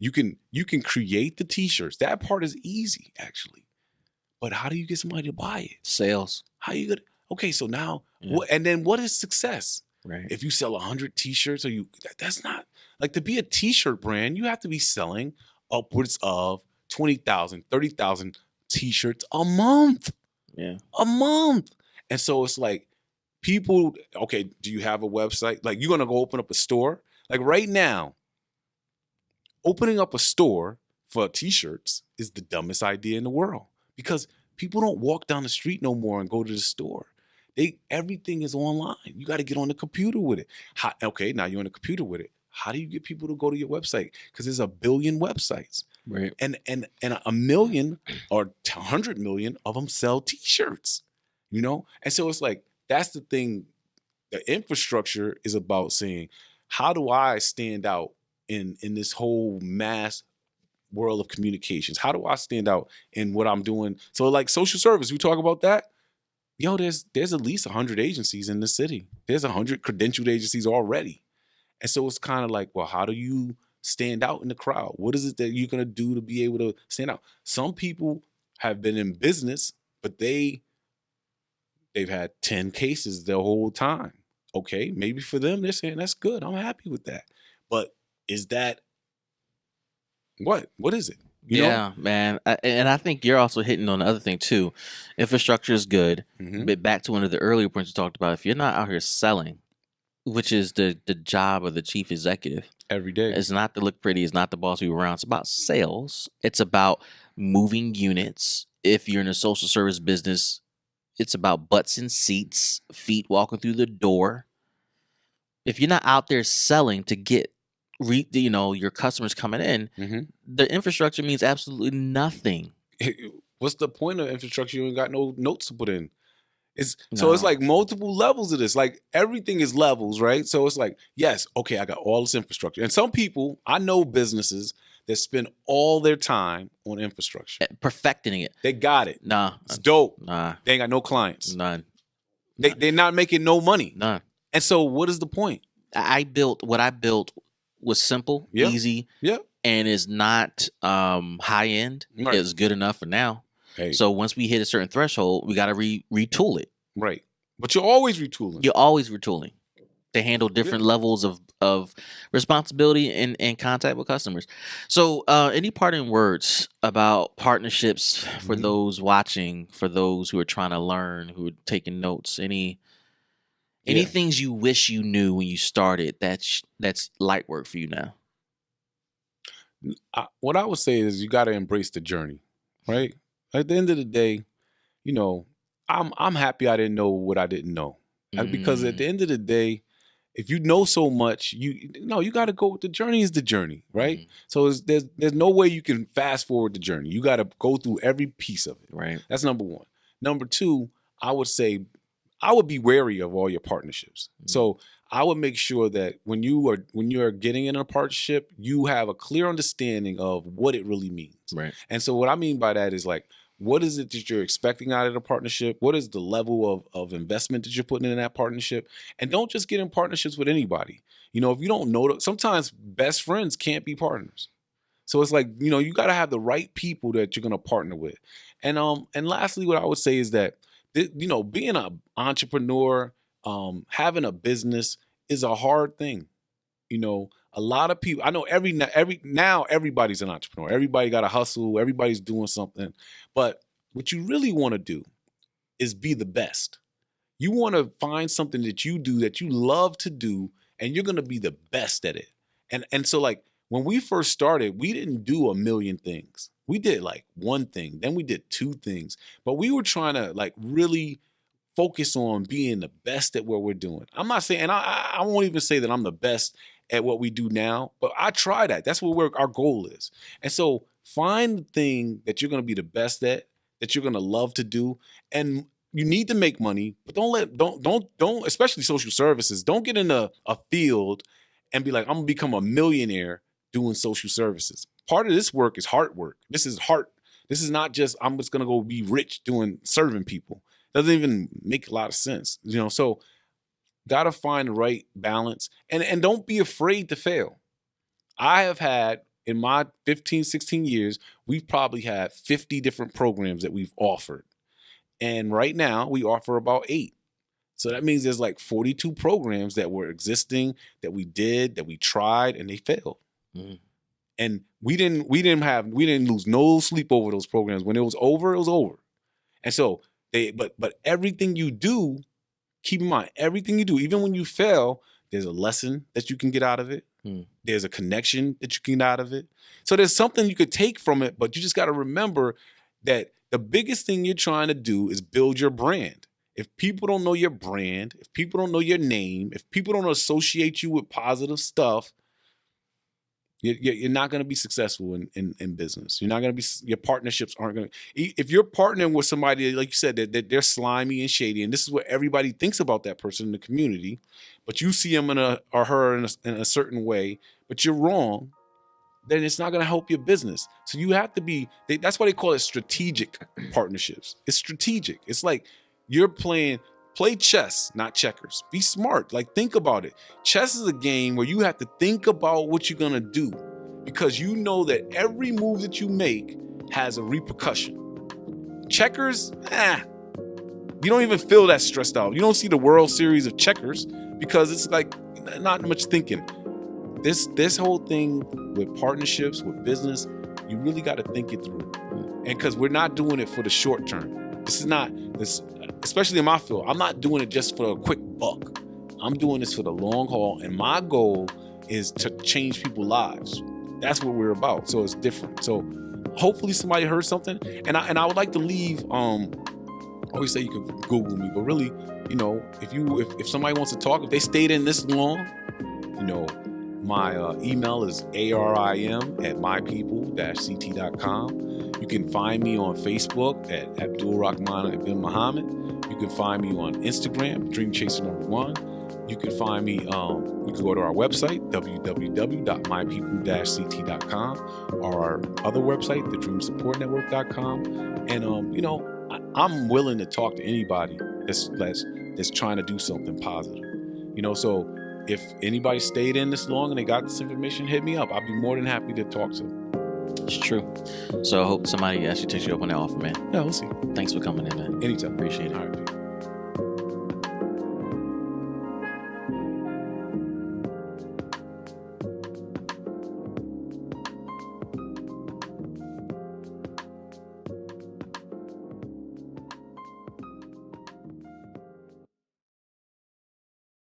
[SPEAKER 2] You can create the T-shirts. That part is easy, actually. But how do you get somebody to buy it?
[SPEAKER 1] Sales.
[SPEAKER 2] How you get? Okay, so now, and then what is success?
[SPEAKER 1] Right.
[SPEAKER 2] If you sell 100 t-shirts, that's not like, to be a t-shirt brand, you have to be selling upwards of 20,000, 30,000 t-shirts a month.
[SPEAKER 1] Yeah.
[SPEAKER 2] A month. And so it's like, people, okay, do you have a website? Like, you're going to go open up a store? Like, right now, opening up a store for t-shirts is the dumbest idea in the world, because people don't walk down the street no more and go to the store. Everything is online. You got to get on the computer with it. Okay, now you're on the computer with it. How do you get people to go to your website? Because there's 1 billion websites.
[SPEAKER 1] Right.
[SPEAKER 2] And 1 million or 100 million of them sell t-shirts, you know? And so it's like, that's the thing. The infrastructure is about saying, how do I stand out in this whole mass world of communications? How do I stand out in what I'm doing? So like social service, we talk about that. Yo, there's at least 100 agencies in the city. There's 100 credentialed agencies already. And so it's kind of like, well, how do you stand out in the crowd? What is it that you're going to do to be able to stand out? Some people have been in business, but they've had 10 cases the whole time. Okay, maybe for them, they're saying, that's good. I'm happy with that. But is that what? What is it? You know?
[SPEAKER 1] Man. And I think you're also hitting on the other thing too. Infrastructure is good.
[SPEAKER 2] Mhm.
[SPEAKER 1] But back to one of the earlier points you talked about, if you're not out here selling, which is the job of the chief executive,
[SPEAKER 2] Every day.
[SPEAKER 1] it's not to look pretty, it's not to boss people around. It's about sales. It's about moving units. If you're in a social service business, it's about butts in seats, feet walking through the door. If you're not out there selling to get your customers coming in,
[SPEAKER 2] Mhm.
[SPEAKER 1] the infrastructure means absolutely nothing.
[SPEAKER 2] What's the point of infrastructure? You ain't got no notes to put in. So it's
[SPEAKER 1] No.
[SPEAKER 2] like multiple levels of this. Like, everything is levels, right? So it's like, yes, okay, I got all this infrastructure. And some people, I know businesses that spend all their time on infrastructure.
[SPEAKER 1] Perfecting it.
[SPEAKER 2] They got it.
[SPEAKER 1] Nah.
[SPEAKER 2] It's dope.
[SPEAKER 1] Nah.
[SPEAKER 2] They ain't got no clients.
[SPEAKER 1] None.
[SPEAKER 2] They're not making no money.
[SPEAKER 1] None.
[SPEAKER 2] And so what is the point?
[SPEAKER 1] What I built was simple,
[SPEAKER 2] Yeah.
[SPEAKER 1] easy,
[SPEAKER 2] Yeah.
[SPEAKER 1] and is not high end.
[SPEAKER 2] Right.
[SPEAKER 1] It's good enough for now.
[SPEAKER 2] Hey.
[SPEAKER 1] So once we hit a certain threshold, we got to retool it.
[SPEAKER 2] Right. But you're always retooling.
[SPEAKER 1] You're always retooling to handle different levels of responsibility and contact with customers. So any parting words about partnerships for those watching, for those who are trying to learn, who are taking notes? Any things you wish you knew when you started that's light work for you now?
[SPEAKER 2] What I would say is, you got to embrace the journey, right? At the end of the day, you know, I'm happy I didn't know what I didn't know. Because at the end of the day, if you know so much, you got to go. The journey is the journey, right? So there's no way you can fast forward the journey. You got to go through every piece of it.
[SPEAKER 1] Right.
[SPEAKER 2] That's number one. Number two, I would say, I would be wary of all your partnerships. So I would make sure that when you are getting in a partnership, you have a clear understanding of what it really means.
[SPEAKER 1] Right.
[SPEAKER 2] And so what I mean by that is, like, what is it that you're expecting out of the partnership? What is the level of investment that you're putting in that partnership? And don't just get in partnerships with anybody. You know, if you don't know, sometimes best friends can't be partners. So it's like, you got to have the right people that you're going to partner with. And lastly, what I would say is that, being an entrepreneur, having a business is a hard thing. A lot of people, I know now everybody's an entrepreneur. Everybody got to hustle. Everybody's doing something. But what you really want to do is be the best. You want to find something that you do that you love to do, and you're going to be the best at it. And so, like, when we first started, we didn't do a million things. We did like one thing, then we did two things. But we were trying to, like, really focus on being the best at what we're doing. I'm not saying, and I won't even say that I'm the best at what we do now, but I try that. That's what our goal is. And so find the thing that you're going to be the best at, that you're going to love to do. And you need to make money, but don't, especially social services, don't get in a field and be like, I'm going to become a millionaire doing social services. Part of this work is hard work. This is heart. This is not just, I'm just going to go be rich serving people. Doesn't even make a lot of sense, so got to find the right balance, and don't be afraid to fail. I have had, in my 15, 16 years, we've probably had 50 different programs that we've offered. And right now we offer about 8. So that means there's like 42 programs that were existing, that we did, that we tried, and they failed.
[SPEAKER 1] Mm.
[SPEAKER 2] And we didn't lose no sleep over those programs. When it was over, it was over. And so but everything you do, keep in mind, everything you do, even when you fail, there's a lesson that you can get out of it. There's a connection that you can get out of it. So there's something you could take from it, but you just got to remember that the biggest thing you're trying to do is build your brand. If people don't know your brand, if people don't know your name, if people don't associate you with positive stuff, you're not going to be successful in business. You're not going to be. Your partnerships aren't going to. If you're partnering with somebody, like you said, that they're slimy and shady, and this is what everybody thinks about that person in the community, but you see him or her in a certain way, but you're wrong, then it's not going to help your business. So you have to be. That's why they call it strategic partnerships. It's strategic. It's like you're play chess, not checkers. Be smart. Like, think about it. Chess is a game where you have to think about what you're going to do, because you know that every move that you make has a repercussion. Checkers, you don't even feel that stressed out. You don't see the World Series of checkers because it's like not much thinking. This whole thing with partnerships, with business, you really got to think it through. And because we're not doing it for the short term. This is not this. Especially in my field, I'm not doing it just for a quick buck. I'm doing this for the long haul, and my goal is to change people's lives. That's what we're about. So it's different. So hopefully somebody heard something, and I would like to leave. I always say you can Google me, but really, if somebody wants to talk, if they stayed in this long, my email is arim@mypeople-ct.com. You can find me on Facebook at Abdul Rahmaan-Muhammad. You can find me on Instagram, DreamChaser1. You can find me, you can go to our website, www.mypeople-ct.com, or our other website, thedreamsupportnetwork.com. And, I'm willing to talk to anybody that's trying to do something positive. So if anybody stayed in this long and they got this information, hit me up. I'll be more than happy to talk to them.
[SPEAKER 1] It's true. So I hope somebody actually takes you up on that offer, man.
[SPEAKER 2] Yeah, we'll see.
[SPEAKER 1] Thanks for coming in, man.
[SPEAKER 2] Anytime.
[SPEAKER 1] Appreciate it.
[SPEAKER 2] All right.